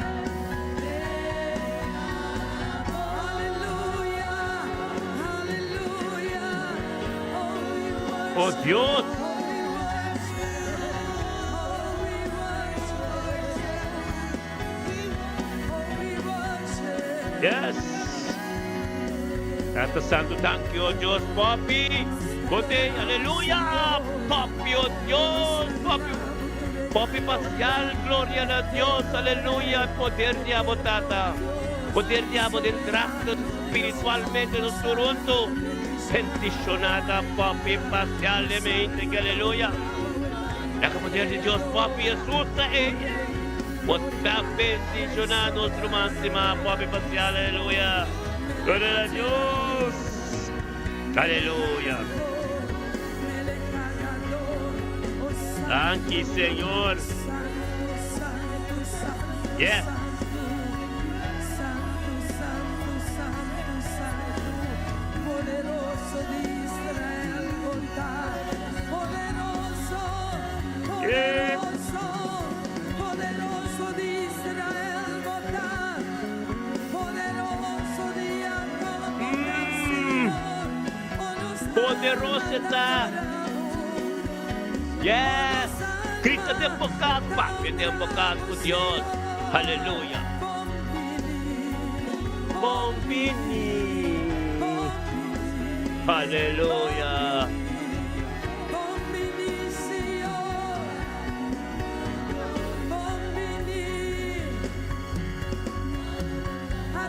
Oh Dios. Yes. Santo Santo, thank you, Dios, Papi. Gote, aleluya. Papi, oh Dios, Papi. Papi Pascal, gloria a Dios, aleluya. Poder diabo, Tata. Poder diabo de entrada espiritualmente no Toronto. Bendicionada, Papi Pascal, mente, que aleluya. La poder de Dios, Papi Jesús, Está bendicionado nuestro máximo, Papi Pascal, aleluya. Gloria a Dios. Aleluya. Thank you, Señor. Yes. poderosità. Yes. Grita de boca, papi de boca con Dios. Aleluya. Bombini. Aleluya.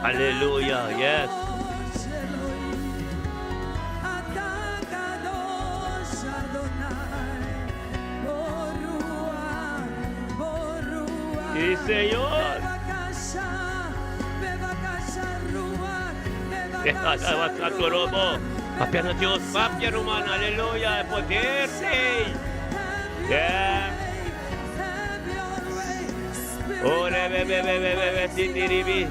Aleluya. Yes. Sí, Señor. Deja tu robo. Papiano Dios, papia romana, aleluya, poder, sí. Yeah. Ore, bebe, titiribi.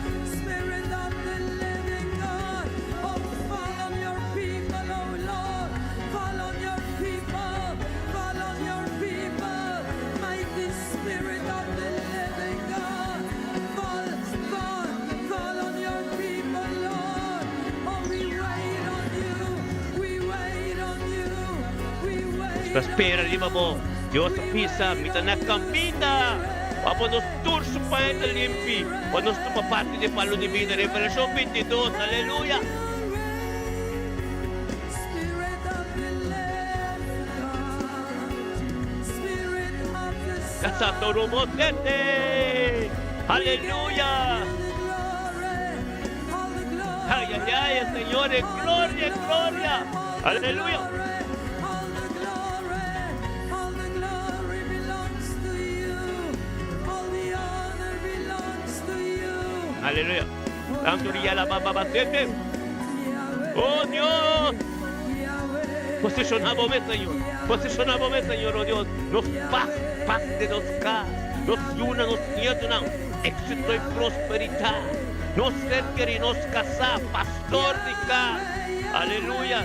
Spera di mo, Dios pisa, mita na campita. Papo nos turso pa ito limpi. Panos to papati di palo di vida. Revelation 22, aleluya. Kasato rumotete. Aleluya. Ay, ay, ay, Señores, gloria, gloria. Aleluya. Aleluya. Tanto la bababasete. Oh Dios. Posicionamos, Señor. Posicionamos, Señor, oh Dios. Nos parte nos ca. Nos yuna, nos nietuna. Éxito y prosperidad. Nos cerca y nos casa. Pastor de ca. Aleluya.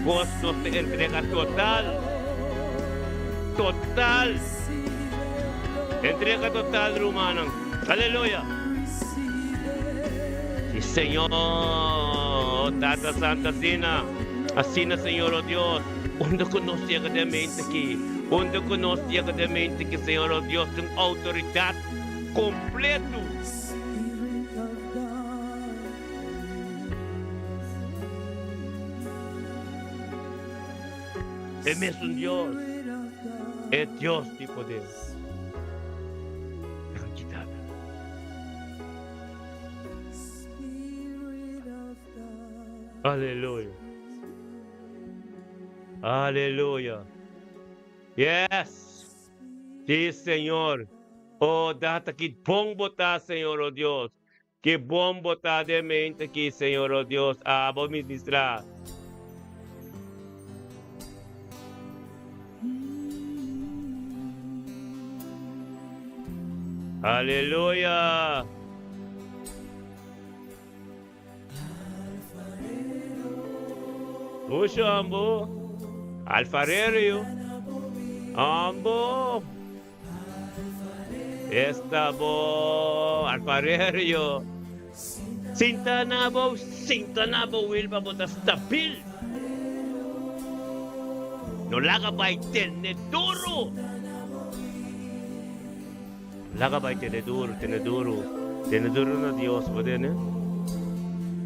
Vos nos entrega total. Entrega total, hermano. Aleluya. Sí, Señor. Tata Santa Sina. Así na, Señor, oh Dios. Onde conosce agradamente aqui. Onde conosce agradamente que, Senhor, oh Deus, tem autoridade completo. É mesmo Deus. É Deus de poder. Aleluia. Aleluia. Yes. Sim, Senhor. Oh, data que bom botar, Senhor, oh Deus. Que bom botar de mente aqui, Senhor, oh Deus. Ah, vou ministrar. Aleluia. Puxa, ambo. Alfarero. Ambo. Esta bo. Alfarero. Sinta na bo. Will pa botas tapil. No laga ba teneduro. Laga ba teneduro. Teneduro na Dios po din eh.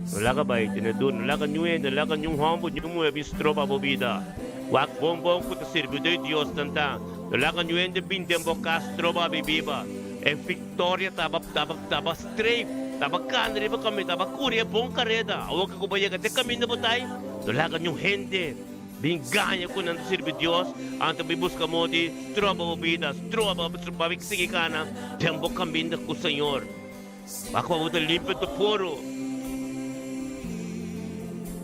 Wala ka ba itinadun? Wala ka nyuin, wala ka nyung hambo, nyung mo bistro pa bobida. Wak bombong ko ta servidor de Dios tanta. Wala ka nyuin de bindem bo Castro ba bibiba. E Victoria taba strafe. Taba kanri ba kami, taba kurya bong kareda. Awag ka kubaya ka, te kami na botay. Wala ka nyung hende. Binganya ko ng servidor Dios. Anta bibusca mo di stroba bobida, stroba babiksigi ka na. Tembo kami na ko, Senyor. Ako mo ta limpid to puro.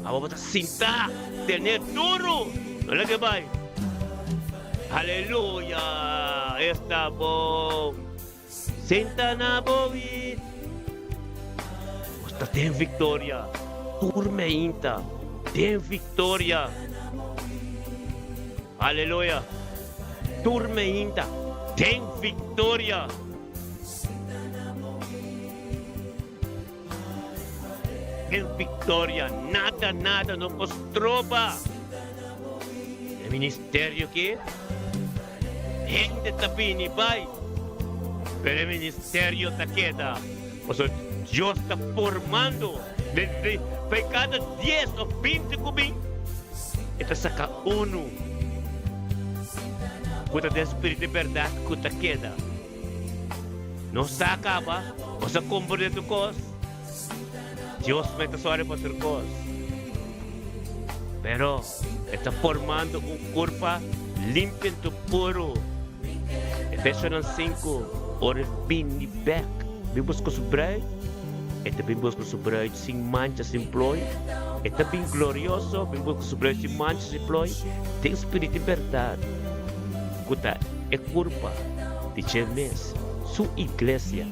Ako ba sinta, tener duro. Wala ka ba? Hallelujah. estamos. Senta na bovit. Basta tem victoria. Turmeinta. Tem victoria. Aleluia. Turmeinta. Tem victoria. Tem victoria. Nada não nos trova. O ministério que gente está pinipay. Pero el ministerio te queda. O sea, Dios está formando. De cada 10 o 20 cubing, ito saca uno. Kuta de espíritu de verdad, kuta queda. No se acaba, o se cumple tu cos. Dios me está suave por tu cos. Pero está formando un cuerpo limpio y puro. Efesios 5, ora bem back. Bibos com sobrai. Esta bibos com sobrai sem mancha, sem ploi. Esta bem glorioso. Bibos com sobrai sem mancha, sem ploi. Tem espírito de verdade. Kuta é culpa de Jesus, sua igreja.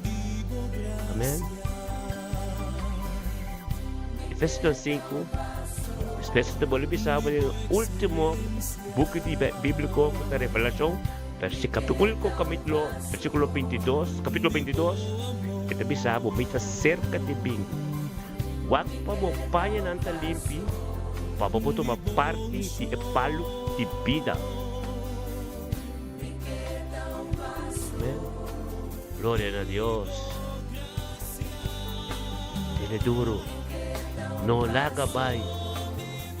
Amém. Efesios 5. Espécie de boleh bisa o último buku bíblico da Revelação, versículo 22, capítulo 22, kita bisa bumita cerca de bing. Wag pa mo payan ang talimpi, papabuto maparti di epalo di vida. Amen. Gloria a Dios. Tiene duro. No lagabay.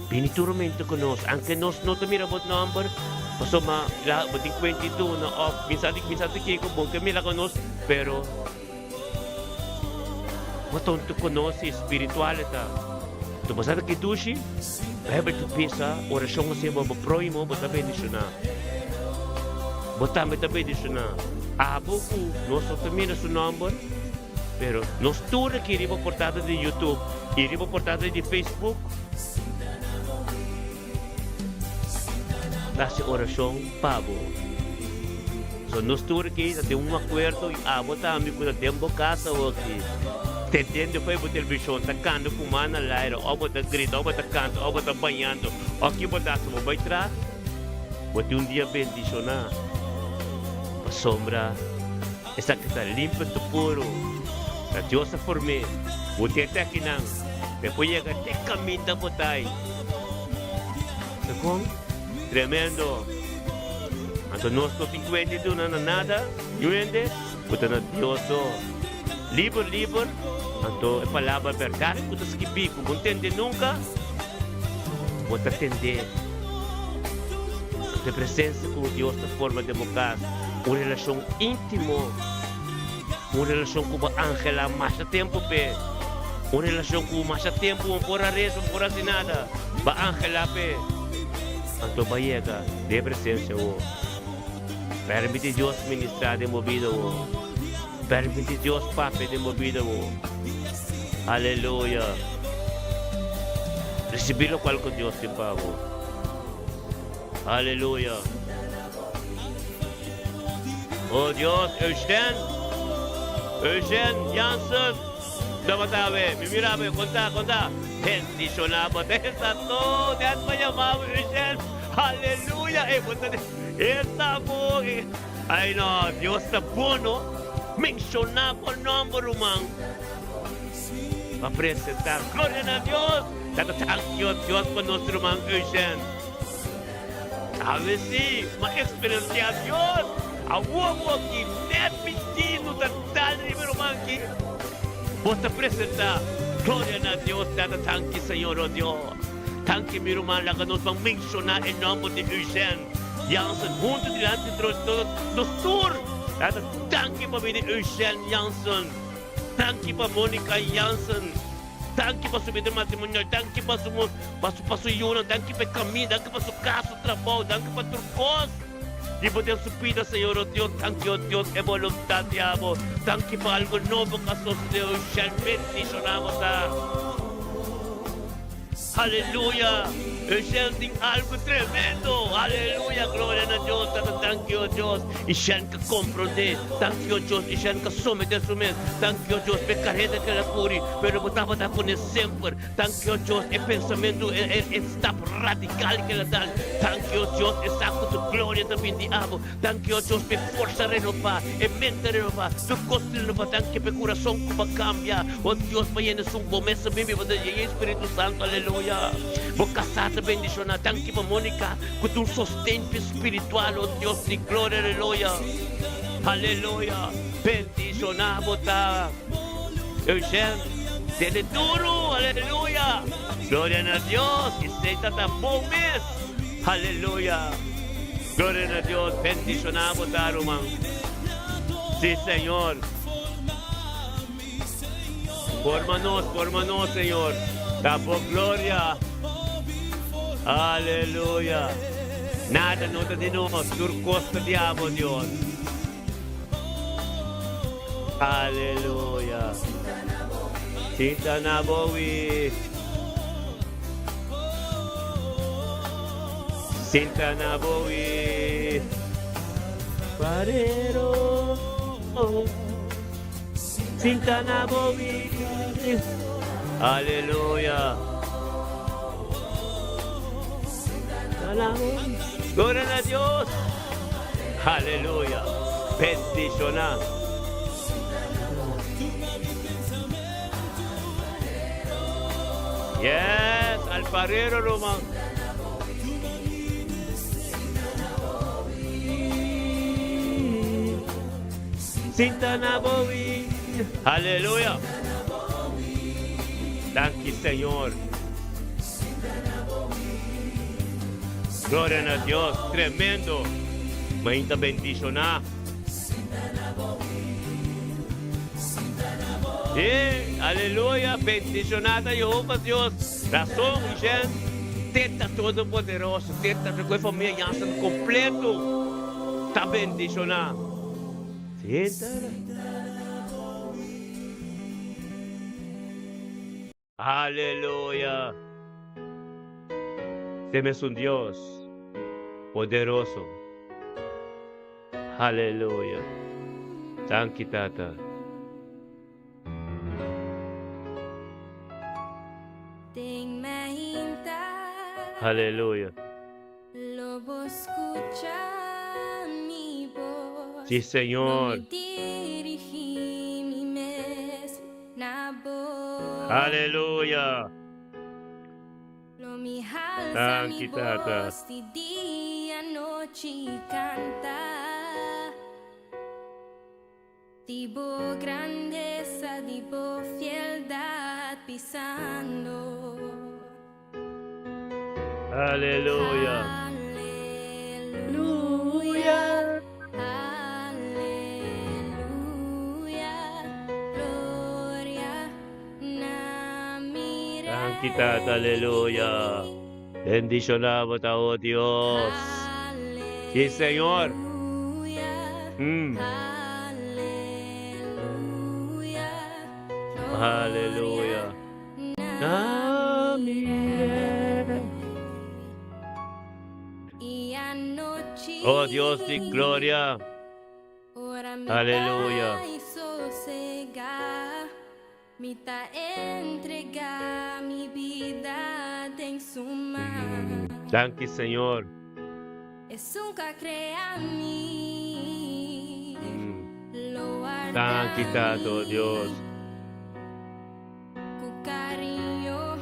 Piniturumento ko nos, anche nos no tumirabot number, paso buting 22 na off, minsan kiko bon, kamila ko nos, pero matonto ko nos, espiritualita. Ito ba sa kidushi, Bible to pisa, orasyon ko siya maproy mo, bata bendition na. Bata bendition na. Abo ko, nos no tumira su number, pero nos tura que iribo portada de YouTube, iribo portada de Facebook, kasi orasyon pabo. So, nos turki, sa un acuerdo, abo tami ko na tempo casa o aqui. Tentendo foi por televisão, tacando fumando na aire, ou bota grito, ou bota canto, ou bota banhando. Aqui bota mo vai trás. Bota dia bendicionar. Pa sombra, essa que está limpa do puro. Na Deus a formé. Bota até aqui não. Depois chega até caminho da botai. Então, tremendo. Anto nós não 52 na nada, yuende, puta na Dios livre. Anto é palavra verdade, puta se bico, não entende nunca. Puta atender. A presença com Deus na forma de bocar, uma relação íntima, uma relação com o ángel há mais tempo pe, uma relação com mais tempo, um por a rezo, um por assim nada, ba ángel há pe. Anto bayega de presencia o. Permite Dios ministrar de movido o. Permite Dios pape de movido o. Aleluya. Recibirlo cual con Dios te pago. Aleluya. Oh Dios, Eugene Janssen. Damatabe, mimirabe, conta. Bendicionamos esa todo, te has llamado Eugene. Aleluya. Estamos. Ay no, Dios está bueno. Mencionamos el nombre humano. Va a presentar. Gloria a Dios. Dios por nuestro hermano Eugene. A ver si, más experiencia a Dios. A huevo aquí, repetido, tal número aquí. Vos te presentar. Gloria a Dios, dada tanque, Señor, oh Dios. Tanque, mi hermano, la que nos van a mencionar el nombre de Eugene Janssen, junto delante de todos los tours. Dada tanque para venir Eugene Janssen. Tanque para Monica Janssen. Tanque para su vida matrimonial. Tanque para su yuna. Tanque para caminho. Tanque para su casa, trabalho. Tanque para tu coisa. E poder subir, Senhor, oh Deus, tanque, oh Deus, é vontade de amor. Tanque para algo novo que a sociedade já bendicionamos. Aleluia. sientes algo tremendo. Aleluya, gloria a Dios. Thank you, Dios. E siya ka comprende. Thank you, Dios. E siya ka somete sumet. Thank you, Dios. Pe carrega aquela curi. Pero botava da com sempre. Thank you, Dios. E pensamento é stop radical que ela dá. Thank you, Dios. E saco tu glória também de amo. Thank you, Dios. Pe força renovar. E mente renovar. Tu costa renovar. Thank you, pe coração que vai cambiar. Oh Deus, vai ainda sum promessa bem viva do Espírito Santo. Aleluia. Vou casar te bendicionar. Thank you, Mônica. Com tu sustento espiritual. Oh Deus de glória. Aleluia. Aleluia. Bendicionar, botar. Eugênio. Dele duro. Aleluia. Glória a Deus. E seja tá bom mês. Aleluia. Glória a Deus. Bendicionar, botar, irmão. Sim, Senhor. Forma-nos, Senhor. Da por glória. Aleluia. Nada nota de nós, por costa de amo, Deus. Aleluia. Sinta na bowi. Sinta na bowi. Parero. Sinta na bowi. Aleluia. Gloria a Dios. Aleluya. Bendicionar. Yes, alfarero Roman. Sintanabowi. Aleluya. Thank you, Señor. Gloria a Dios, tremendo. Muita bendicionar. Aleluia, bendicionada Jeová Deus. Razão, gente. Tenta todo poderoso, tenta com a família completo. Tá bendicionado. Aleluia. Temos um Deus poderoso. Aleluia. Thank you, Tata. Aleluia. Lobo escucha mi voz. Sí, Señor. Aleluya. Thank you, Tata. Día, noche canta. Tipo grandeza, tipo fieldad pisando. Aleluya. Aleluya. Aleluya. Gloria namire. Thank you, Tata. Aleluya. Bendicionamos a oh Dios. Sí, Señor. Aleluya. Oh Dios de gloria. Aleluya. Mita entrega mi vida en su mano. Thank you, Señor. Es un crea mí. Lo Thank you, Tato, Dios. Con cariño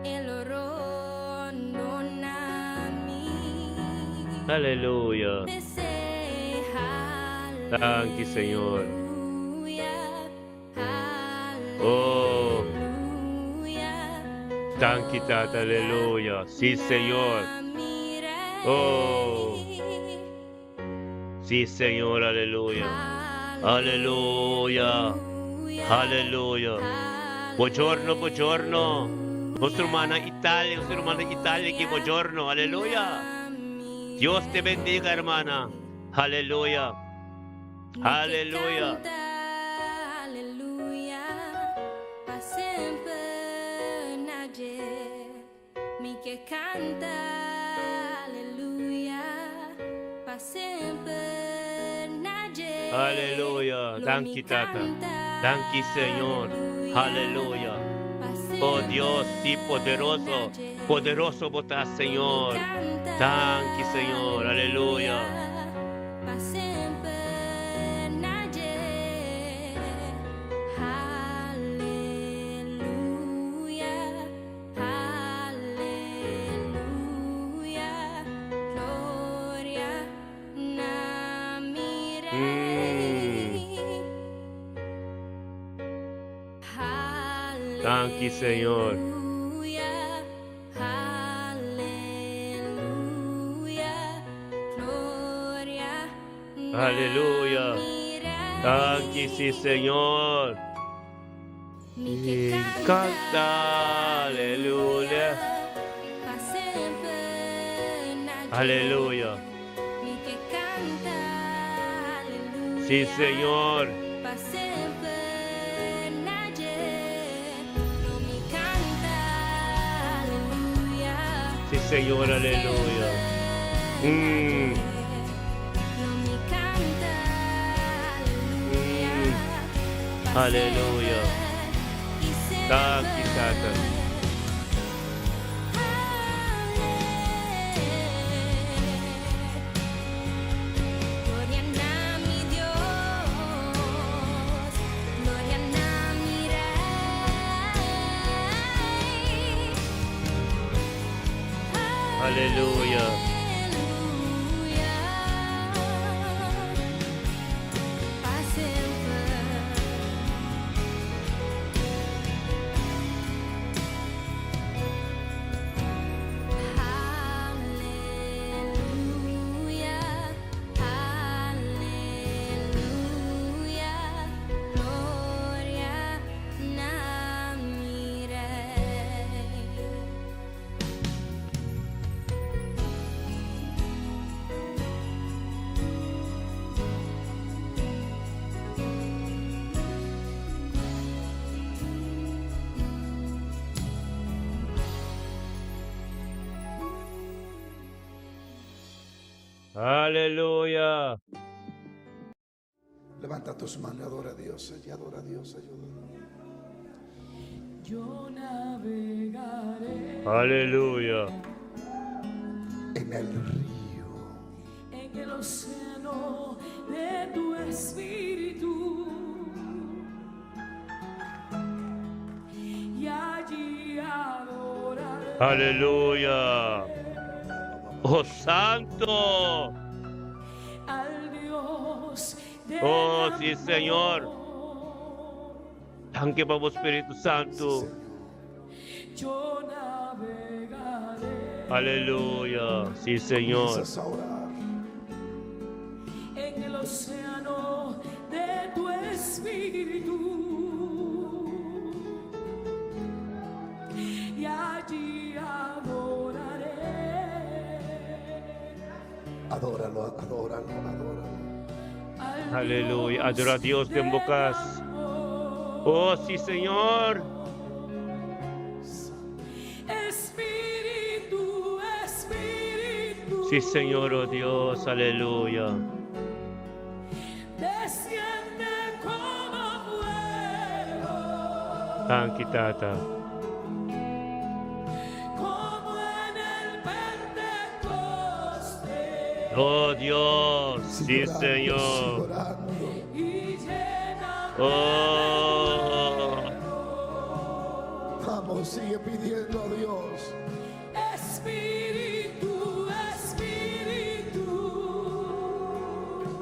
el oro no nami. Aleluya. Thank you, Señor. Oh. Thank you, Tata. Aleluya. Sí, Señor. Oh. Sí, Señor. Aleluya. Aleluya. Aleluya. Buongiorno, buongiorno. Nostra hermana Italia, que buongiorno. Aleluya. Dios te bendiga, hermana. Aleluya. Aleluya. mi que canta, aleluia, pa sempre nadie. Aleluya. Lo Thank mi you, Tata. canta, Thank you, Señor. Aleluya. Oh Dios, sí, poderoso. Poderoso vos Señor. Thank you, Señor. Aleluya. Pa sempre nadie. Aleluya. Aleluya. Gloria namirei. Thank you, Señor. Aleluya. Thank you, sí, Señor. Y canta, aleluya. Aleluya. Sí, Señor. Sí, Señor, aleluya. Aleluya. Thank you, Tata. Gloria a mi Dios, gloria a mi Rey. Aleluya. Pa sempre. Aleluia, aleluia, gloria namirei. Aleluya. Levanta tus manos y adora a Dios. Y adora a Dios. Ayúdame. Yo navegaré Aleluya. En el río. en el océano de tu espíritu y allí adoraré Aleluya. Oh, santo. al Dios de Oh, sí, Señor. Thank you, Papa Espíritu Santo. yo navegaré Aleluya. Sí, Señor. Comienzas a orar. en el océano de tu espíritu y allí adoraré Adóralo, adóralo, adóralo. al Aleluya. Adora a Dios de de bocas. amor. Oh, sí, Señor. Espíritu, Espíritu, Sí, Señor, oh Dios. Aleluya. desciende como fuego, Thank you, Tata. como en el Pentecostés, Oh, Dios. Sí, Sigue orando, sigue Señor. orando. y lléname Oh. Vamos, sigue pidiendo a Dios. Espíritu, Espíritu,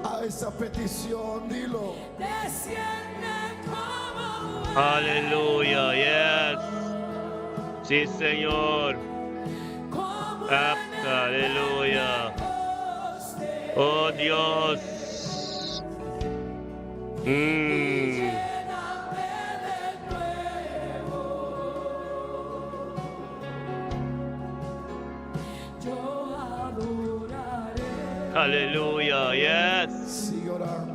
A esa petición, dilo. desciende como fuego, Aleluya. Yes. Sí, Señor. como Apta. Aleluya. Oh, Dios. yo adoraré Aleluya. Yes. Sigue orando.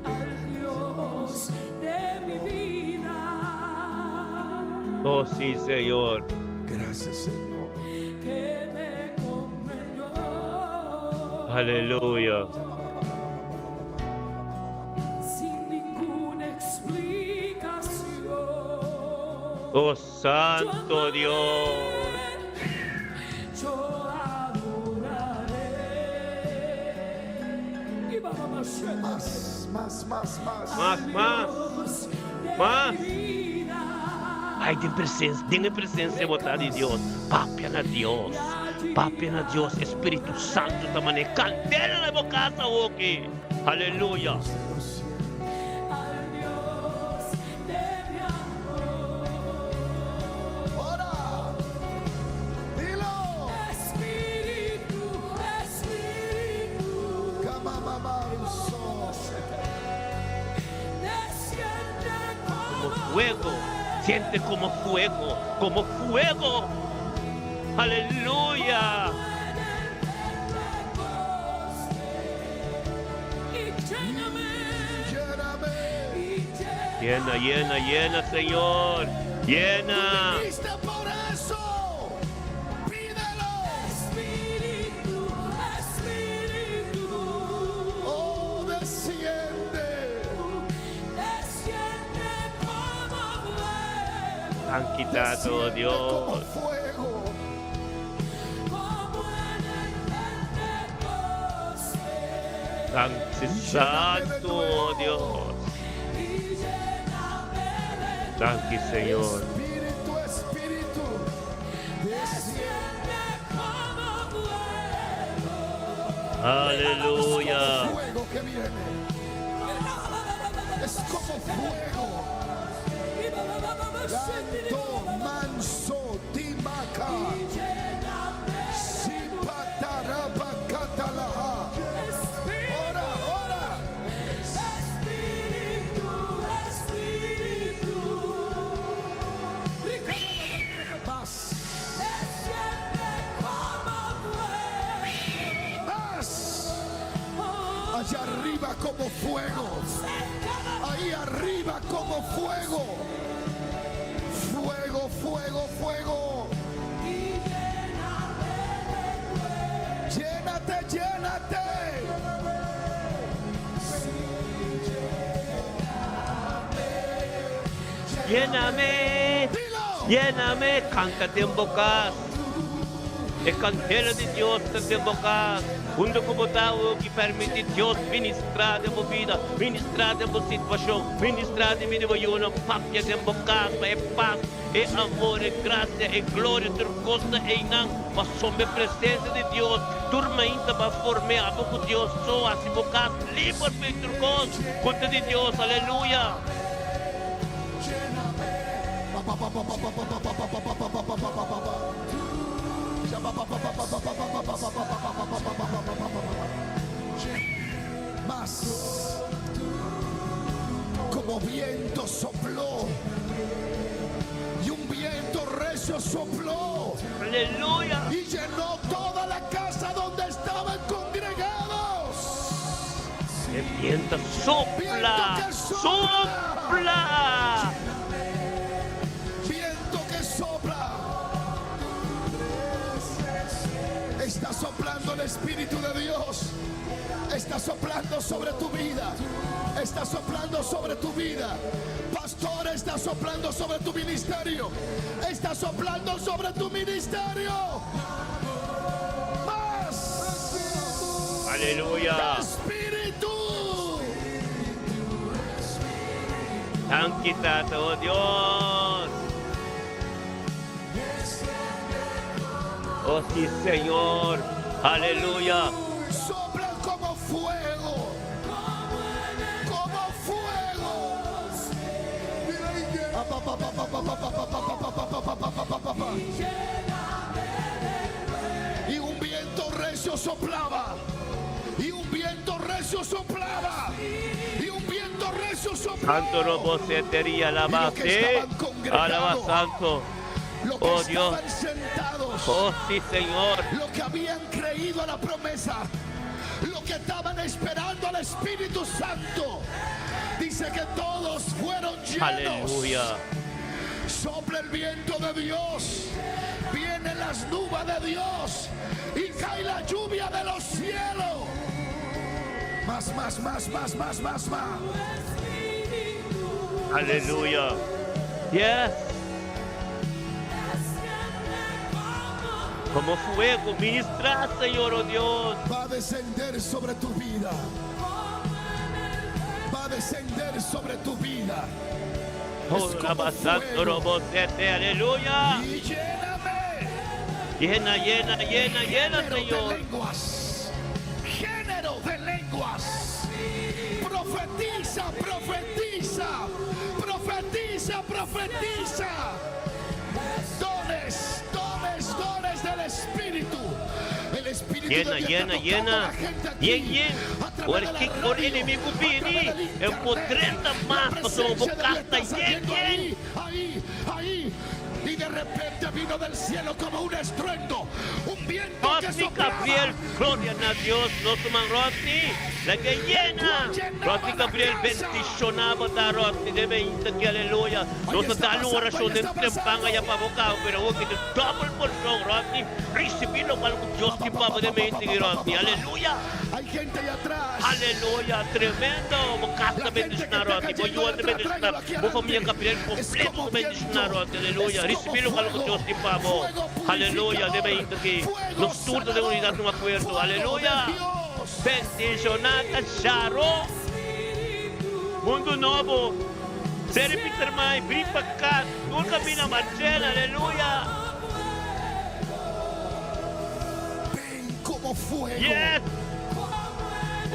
al Dios de mi vida. Oh, sí, Señor. Gracias, Señor. que me comprendió. Aleluya. Sin ninguna explicación. Oh Santo Dios. Yo adoraré. Y vamos a Más. Más. Dios de Más. mi vida. Ai, dengue presença vontade de Deus. Papian a Deus. Papian a Deus. Espírito Santo também. Candela na boca aqui. Aleluia. Al Dios de mi amor. Ora. Dilo. Espíritu, Espíritu, Camamamanso. desciende Como como fuego. Siente como fuego. Como fuego. Aleluya. y lléname, Lléname. y Llena, Señor. Llena. Viniste por eso. Pídelo. Espíritu, Espíritu, Oh, desciende. desciende como fuego, Han quitado, Como Dios. fuego. como en el Pentecostés. Santo, Dios. Y lléname de Thank you, Señor. Espíritu, Espíritu. Desciende. desciende como fuego. Aleluya. Fuego que viene. Es como fuego. Ganto manso dimaka. Sipataraba katalaha. Ora, ora. Espíritu, Espíritu, Más, desciende como fuego. más. Allá arriba como fuego. Ahí arriba como fuego. Fuego, fuego, fuego. Llénate, llénate. Lléname. Dilo. Lléname. Cántate en bocas. É candela de Deus está em boca. Onde como tao que permite Deus ministrar de vida, ministrar de situação, ministrar de vida uma papia de boca, é paz, é amor, é graça, é glória, ter costa é não, mas sob a presença de Deus, turma ainda vai formar a boca de Deus só assim boca livre para ter costa, conta de Deus, aleluia. Más como viento sopló y un viento recio sopló Aleluya. y llenó toda la casa donde estaban congregados. El viento sopla, sopla. Viento que sopla. Está soplando el Espíritu de Dios. Está soplando sobre tu vida. Está soplando sobre tu vida. Pastor, está soplando sobre tu ministerio. Está soplando sobre tu ministerio. Más. Aleluya. Espíritu. Han quitado, oh Dios. Oh sí, Señor. Aleluya. Sopla como fuego. Como fuego. Y un viento recio soplaba. Y un viento recio soplaba. Y un viento recio soplaba. Santo robo se tería la Y lo que base. estaban congregados, Alaba Santo. Lo que Oh Dios. estaban sentados. Oh sí, Señor. Lo que habían creído a la promesa, lo que estaban esperando al Espíritu Santo, dice que todos fueron llenos. Aleluya. Sopla el viento de Dios las nubes de Dios y cae la lluvia de los cielos. Más. Aleluya. Yes. Como fuego, ministra, Señor, oh Dios. Va a descender sobre tu vida. Va a descender sobre tu vida. Oh, Rabasanto, Robotete, aleluya. Y lléname. Llena, Género de Señor. lenguas. Género de lenguas. Profetiza. Dones del Espíritu. El Espíritu de Dios está tocando a la gente aquí, Yen. a través de Porque la con radio, inimigo a través vini, del en internet. potrenta La más, presencia pasó de Dios bocasta, está saliendo yen. ahí. Y de repente vino del cielo como un estruendo, un viento que Rotni soplaba. Gabriel, gloria a Dios, no suman Rotni, la que llena. Rotni Gabriel bendicionaba da Rotni, debe inta que aleluya. No se da una oración de tempanga ya para boca, pero vos que te double porción Rotni, recibirlo para que Dios te papa de mente Rotni, aleluya. Hay gente allá atrás. Aleluya, tremendo. Bocasta bendicionar Rotni, voy yo a bendicionar. Vos familia Gabriel completo bendicionar Rotni, aleluya. Recibirlo para que Dios te papa. Aleluya, debe inta que los turnos de unidad no me acuerdo, aleluya. Bendicionada Sharo. Mundo novo. Série Peter Mai, Bripa Cat, nunca vina Marcela, aleluya. Ven como fuego. Yes.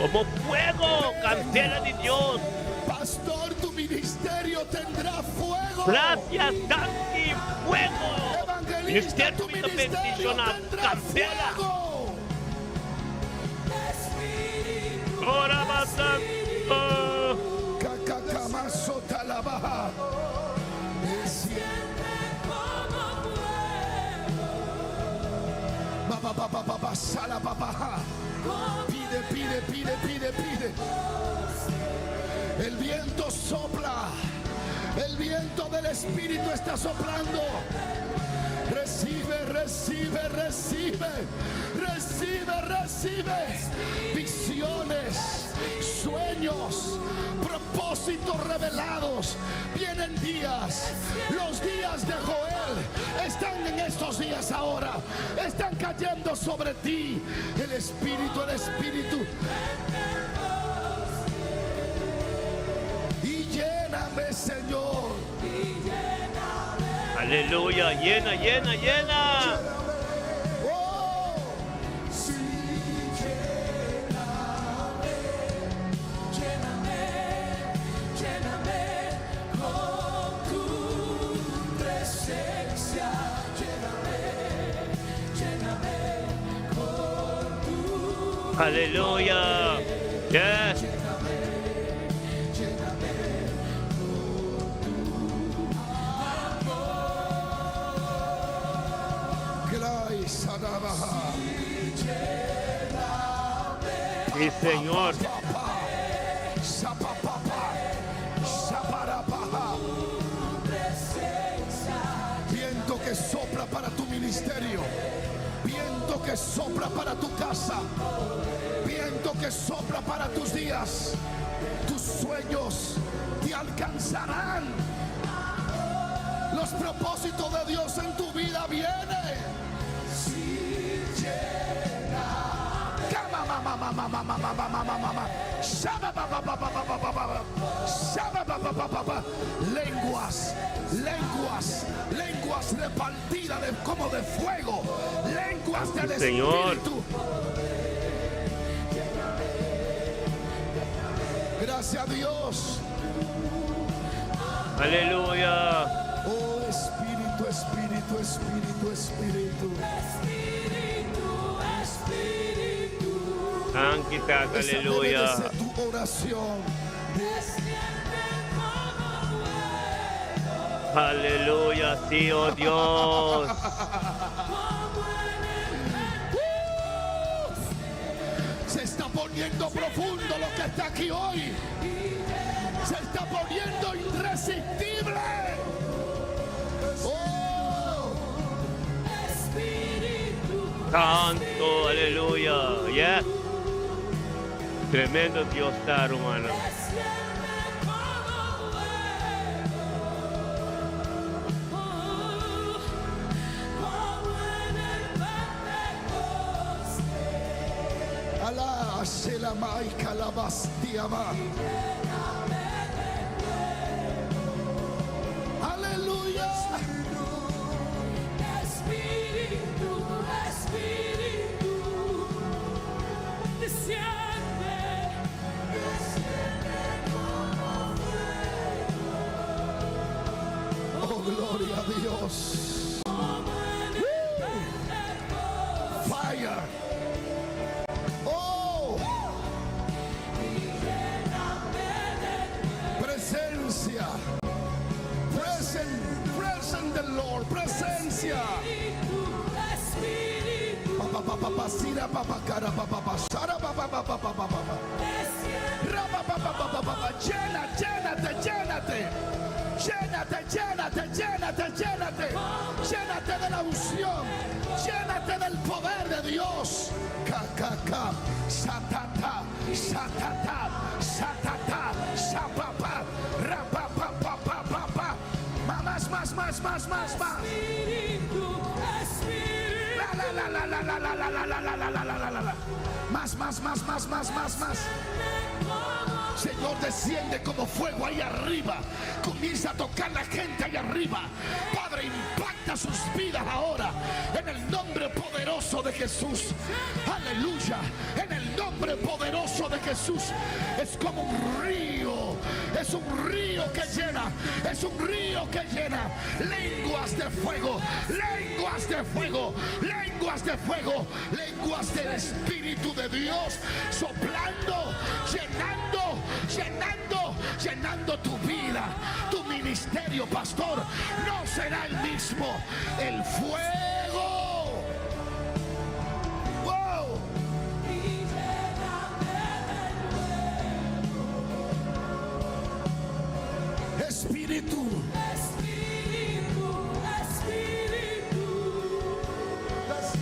Como fuego, candela de Dios. Pastor, tu ministerio tendrá fuego. Gracias, Santi, fuego. Evangelista, tu Ministerio ministerio bendicionado, tendrá candela. fuego. Ora Santo. Cacacamazo talabaja. Baba sala babaja. Pide. El viento sopla. El viento del Espíritu está soplando. Recibe visiones, sueños, propósitos revelados. Vienen días, los días de Joel están en estos días ahora, están cayendo sobre ti. El Espíritu. Y lléname, Señor. Aleluya, llena. Oh, sí, lléname con tu presencia. Lléname con tu Aleluya. Yes. Sí, Señor. Viento que sopla para tu ministerio. Viento que sopla para tu casa. Viento que sopla para tus días. Tus sueños te alcanzarán. Los propósitos de Dios en tu vida vienen. Lenguas repartidas como de fuego. Lenguas del Señor. Espíritu. Gracias a Dios. Aleluya. Oh Espíritu. Ankita, Esa aleluya. debe de ser tu oración. Aleluya, sí, oh Dios. Se está poniendo profundo lo que está aquí hoy. Se está poniendo irresistible. Oh, Espíritu. Santo, aleluya. Yes. Tremendo Dios está, hermano. Alá, Shelamai, Calabas, Diamá. Aleluya. Espíritu, Espíritu, desciende. Oh, gloria a Dios. Fire. Oh. Presencia. Present the Lord. Presencia. Papa papa pasira papa cara papa sara papa papa papa papa. Rapa papa papa papa. Llénate, llénate. Llénate, llénate, llénate, llénate. Llénate de la unción. Llénate del poder de Dios. Ka, satata, satata, satata, sapapa, rapapapapapapa. Más. La. Más. Señor, desciende como fuego ahí arriba. Comienza a tocar la gente ahí arriba. Padre, impacta sus vidas ahora. En el nombre poderoso de Jesús. Aleluya. En el nombre poderoso de Jesús. Es como un río. Es un río que llena. Es un río que llena. Lenguas de fuego. Lenguas de fuego. Lenguas de fuego. Lenguas del Espíritu de Dios. Soplando. Llenando tu vida, tu ministerio, pastor, no será el mismo. El fuego. Wow. Espíritu.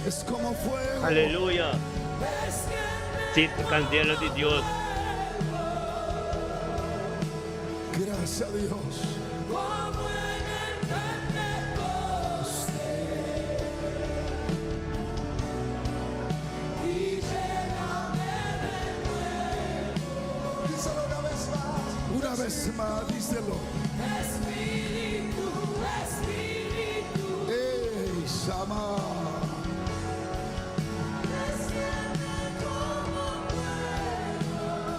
Es como fuego. Aleluya. Siente candela de Dios. Gracias a Dios. Díselo una vez más, díselo. Ey, Sama.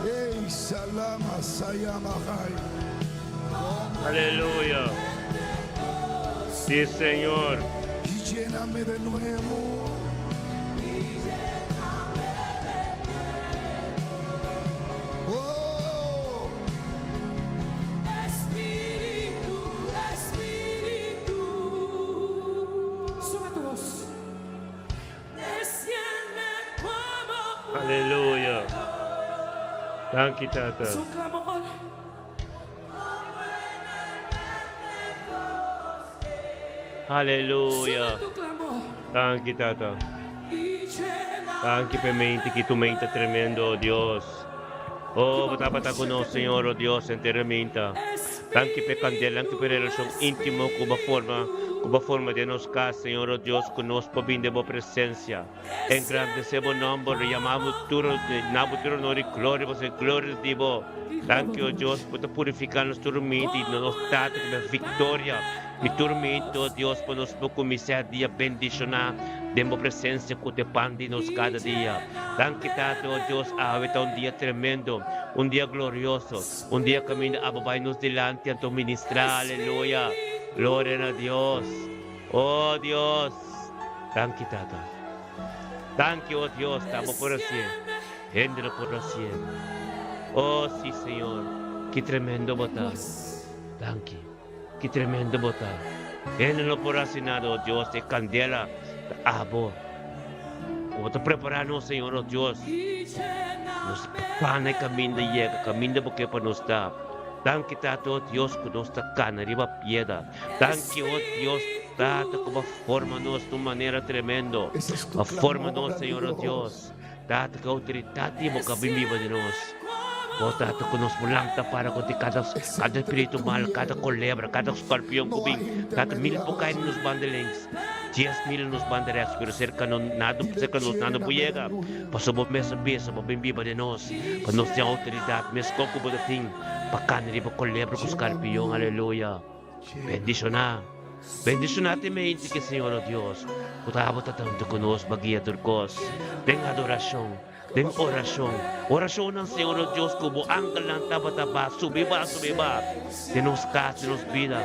Ey, Salama, Sayamahai. Aleluya. Sí, Señor. Y lléname de nuevo. Oh. Espíritu. Sube tu voz. Desciende como Aleluya. Thank you, Tata. su clamor. Aleluya. Sube tu clamor. Thank you, Tata. Y llena. Thank you, mente, que tu mente tremendo, oh Dios. Oh, batapata ko no, Señor, oh Dios, enteramente. Thank you, candela, que per relación íntimo, como forma de nos casa, Señor, oh Dios, con nos pobinde bo presencia. Engrandecemos nombre, llamamos turo, nabuturo, no y gloria, vos en gloria de vos. Thank you, oh Dios, por purificar nuestro mente y nos date la victoria. Mi tormento, Dios, por nos começar dia bendicionar, demos presença que te pande-nos cada dia. Thank you, Tato, oh Deus, ahorita um dia tremendo, um dia glorioso, um dia caminho vai-nos delante a tu ministrar, aleluia. Glória a Deus. Oh Deus. Thank you, Tato. Thank you, oh Deus, estamos por assim. Endro por assim. Oh, sim, Senhor. Que tremendo botar. Thank you. Que tremendo botar. Ele não por assinado, oh Deus, de candela, abo. Vou te preparar, no Senhor, oh Deus. Nos pana caminho de llega, caminho porque para nos dar. Thank you, Tato, oh Deus, que nos está cana, riba piedra. Thank you, oh Deus, Tata, como forma-nos de uma maneira tremenda. Ese es tu Forma-nos, clamor a Senhor, ó Deus. Tata, que a autoridade mo kabimiba de nós. O Tata, que nos mulanta para com cada espírito mal, cada culebra, cada escorpião cubim. Tata, 1000 po caem nos bandelings. 10,000 nos banderex, pero cerca nos nada puyega. Paso mo mesa besa, mo bimbiba de nós. Para nos ter autoridade, mes coco mo dating. Pakan riba culebra com escorpião, aleluia. Bendiciona. Bendicionate-mente que Senhor, ó Deus. Putabo tanto conosco, bagia turcos. Tem adoração. Tem oração. Oração ng Senhor, ó Deus, como angel ng taba-taba. Subiba. De nos casa, de nos vida.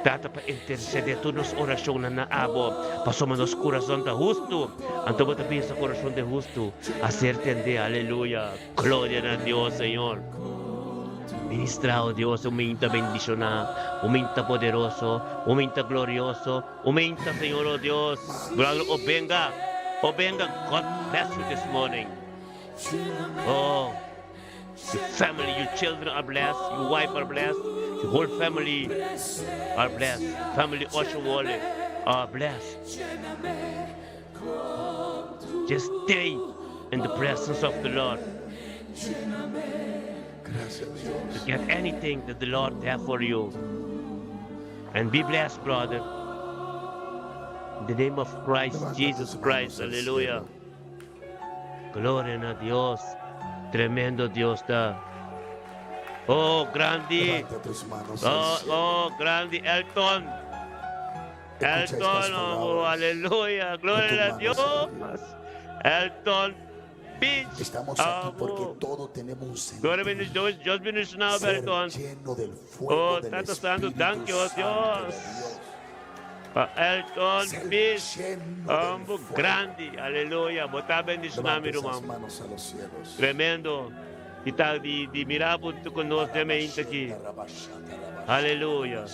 Tata pa interceder tu nos oração na naabo. Pasoma nos coração da justo. Anto ba tabi sa coração de justo. Acertende, aleluia. Glória a Deus, Senhor. Ministra, oh Dios, aumenta bendición, aumenta poderoso, aumenta glorioso, aumenta, Señor, oh Dios. Oh, venga, God bless you this morning. Oh, your family, your children are blessed, your wife are blessed, your whole family are blessed. Family Ocean Wally are blessed. Just stay in the presence of the Lord. To get anything that the Lord has for you. And be blessed, brother. In the name of Christ, Jesus Christ, aleluya. Gloria a Dios. Tremendo Dios da. Oh, grande. Levanta tus manos al cielo. Oh, grande Elton. Elton, oh, aleluya. Gloria a Dios. Elton. Estamos aquí porque todos tenemos un Glória sentido. a Deus, bendicionado, Ser Elton. lleno del fuego Oh, del Santo, Espíritu thank you, oh Santo de Dios. Dios. Elton, Ser peace, lleno del fuego. grande, aleluia. Botar bendicionado, Levanta meu esas irmão. manos a los cielos. Tremendo. E tá de mirar muito conosco também aqui. Aleluia.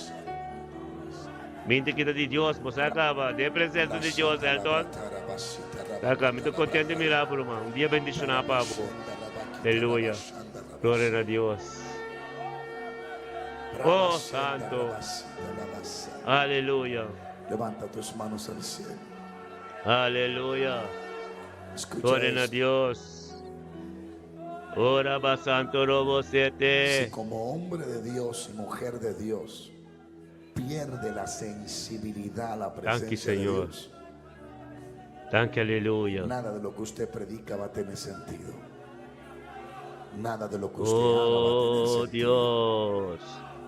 Mente que de Deus, você acaba, de presença de Deus, Elton. Acá, me estou contente de mirar, irmão. Um dia bendicionado para você. Aleluia. Glória a Deus. Oh, Santo. Aleluia. Levanta tus manos al cielo. Aleluia. Escucha Glória a esto. Deus. Ora ba Santo Robo Si 7. como hombre de Dios y mujer de Dios pierde la sensibilidad a la presencia de Señor. Dios, Thank you, aleluia. nada de lo que usted predica va a tener sentido. Nada de lo que usted Oh, haga va a tener sentido. Dios.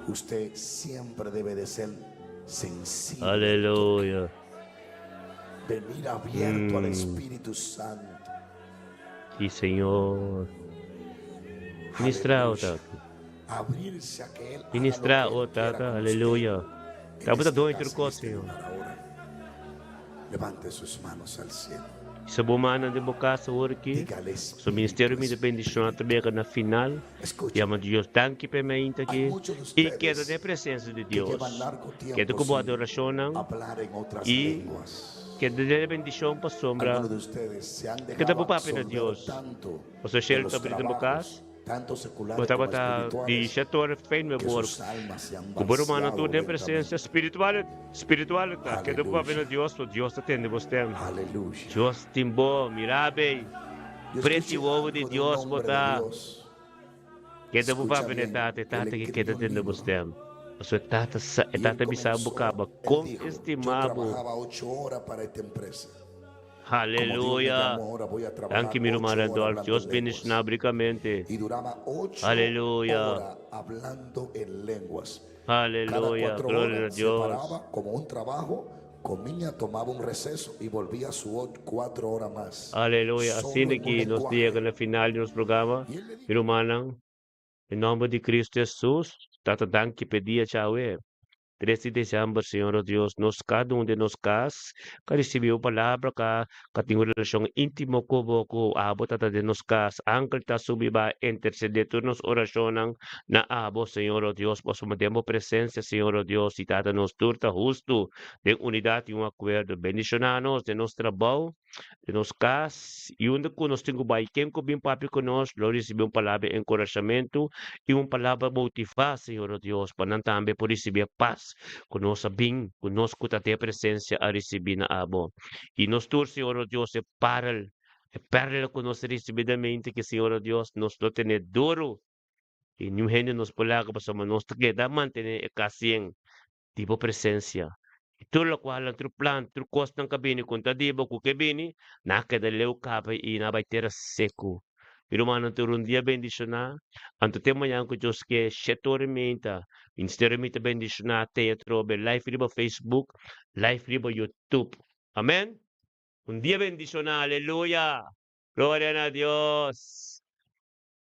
Usted siempre debe de ser sensible. Aleluia. Venir abierto al Espíritu Santo. Sí, Senhor. Ministra, oh, Tata. Abrirse a que Él haga Ministra, lo que Él oh, quiera Tata. con Aleluia. usted. En Tapa esta doon casa, yung ko, en este Senhor. lugar ahora. Levante sus manos al cielo. Sa bumana de boca sa worki. Dígale, Sa ministério me depende também na final. escuche, Chama de Deus, thank you mainta hay aqui. muchos E de queda ustedes na presença de que Deus. llevan largo Queda tiempo com boa sin adoração, hablar en otras Y lenguas. queda na bendição para sombra. Algunos de ustedes se han Queda dejado po papi na absorber Dios. tanto O sa de share los to bilhin mo trabajos, kas. tanto seculares Bota como bata di espirituales, setor fain me que bor. sus almas se han Kuburo mana vaciado tu na presença lentamente. espiritual ta. Queda po papi na Deus, o Deus atende você. Aleluya. Deus timbo, mirabe. Yo Precio escuché ovo algo de un Dios, hombre de bota. Dios. Queda po Escucha papi bien, na tate, él tate que escribió queda un tende libro. você. O seu tata Y él bisa comenzó, bukaba. él Com dijo, yo estimabo. trabajaba 8 horas para esta empresa. Aleluia. Anche mi rumare Dios Dios bendice nabricamente. Y duraba 8 Aleluya. horas hablando en lenguas. Aleluia. Cada 4 Gloria a horas se Dios. paraba como un trabajo, comía, tomaba un receso y volvía a sus 4 horas más. Aleluia. Solo Assim en un que nos lenguaje. diga na final do nosso programa, Y él le dijo, Irumanang, em nome de Cristo Jesus, tatadang que pedia chawe. 13 de dezembro, Senhor Deus, nos cada de nós cas, que recebeu palavra, que tem uma relação íntima com o abo, tata de nós cas, angel ta subiba, interceder nos oração na abo, Senhor Deus, posso manter presença, Senhor Deus, e tata nos turta justo, de unidade e acordo, bendicionanos de nosso trabalho, de nos cas, e onde que nós temos vai, quem que bem papi conosco, nós recebemos palavra de encorajamento e uma palavra motivar, Senhor Deus, para não também por receber paz. Dios. Conosco bem, conosco a tua presença a receber na abo. E nos tur, Senhor, oh Deus, é parla que nós recebidamente que, Senhor, oh Deus, nos do tener duro. E nenhum reino nos polaga para somos nós que da manter e kasing tipo presença. Ito lo qual ang plan, tru cost ng kabini, kung tadibo ko kabini, nakadalew kapay inabay tira seco. Pero man ang turun dia bendisyon ang tema yang ko Diyos ke shetormenta, instermita bendisyon na teatro, live riba Facebook, live riba YouTube. Amen? Un dia bendisyon na, aleluya. Gloria a Dios.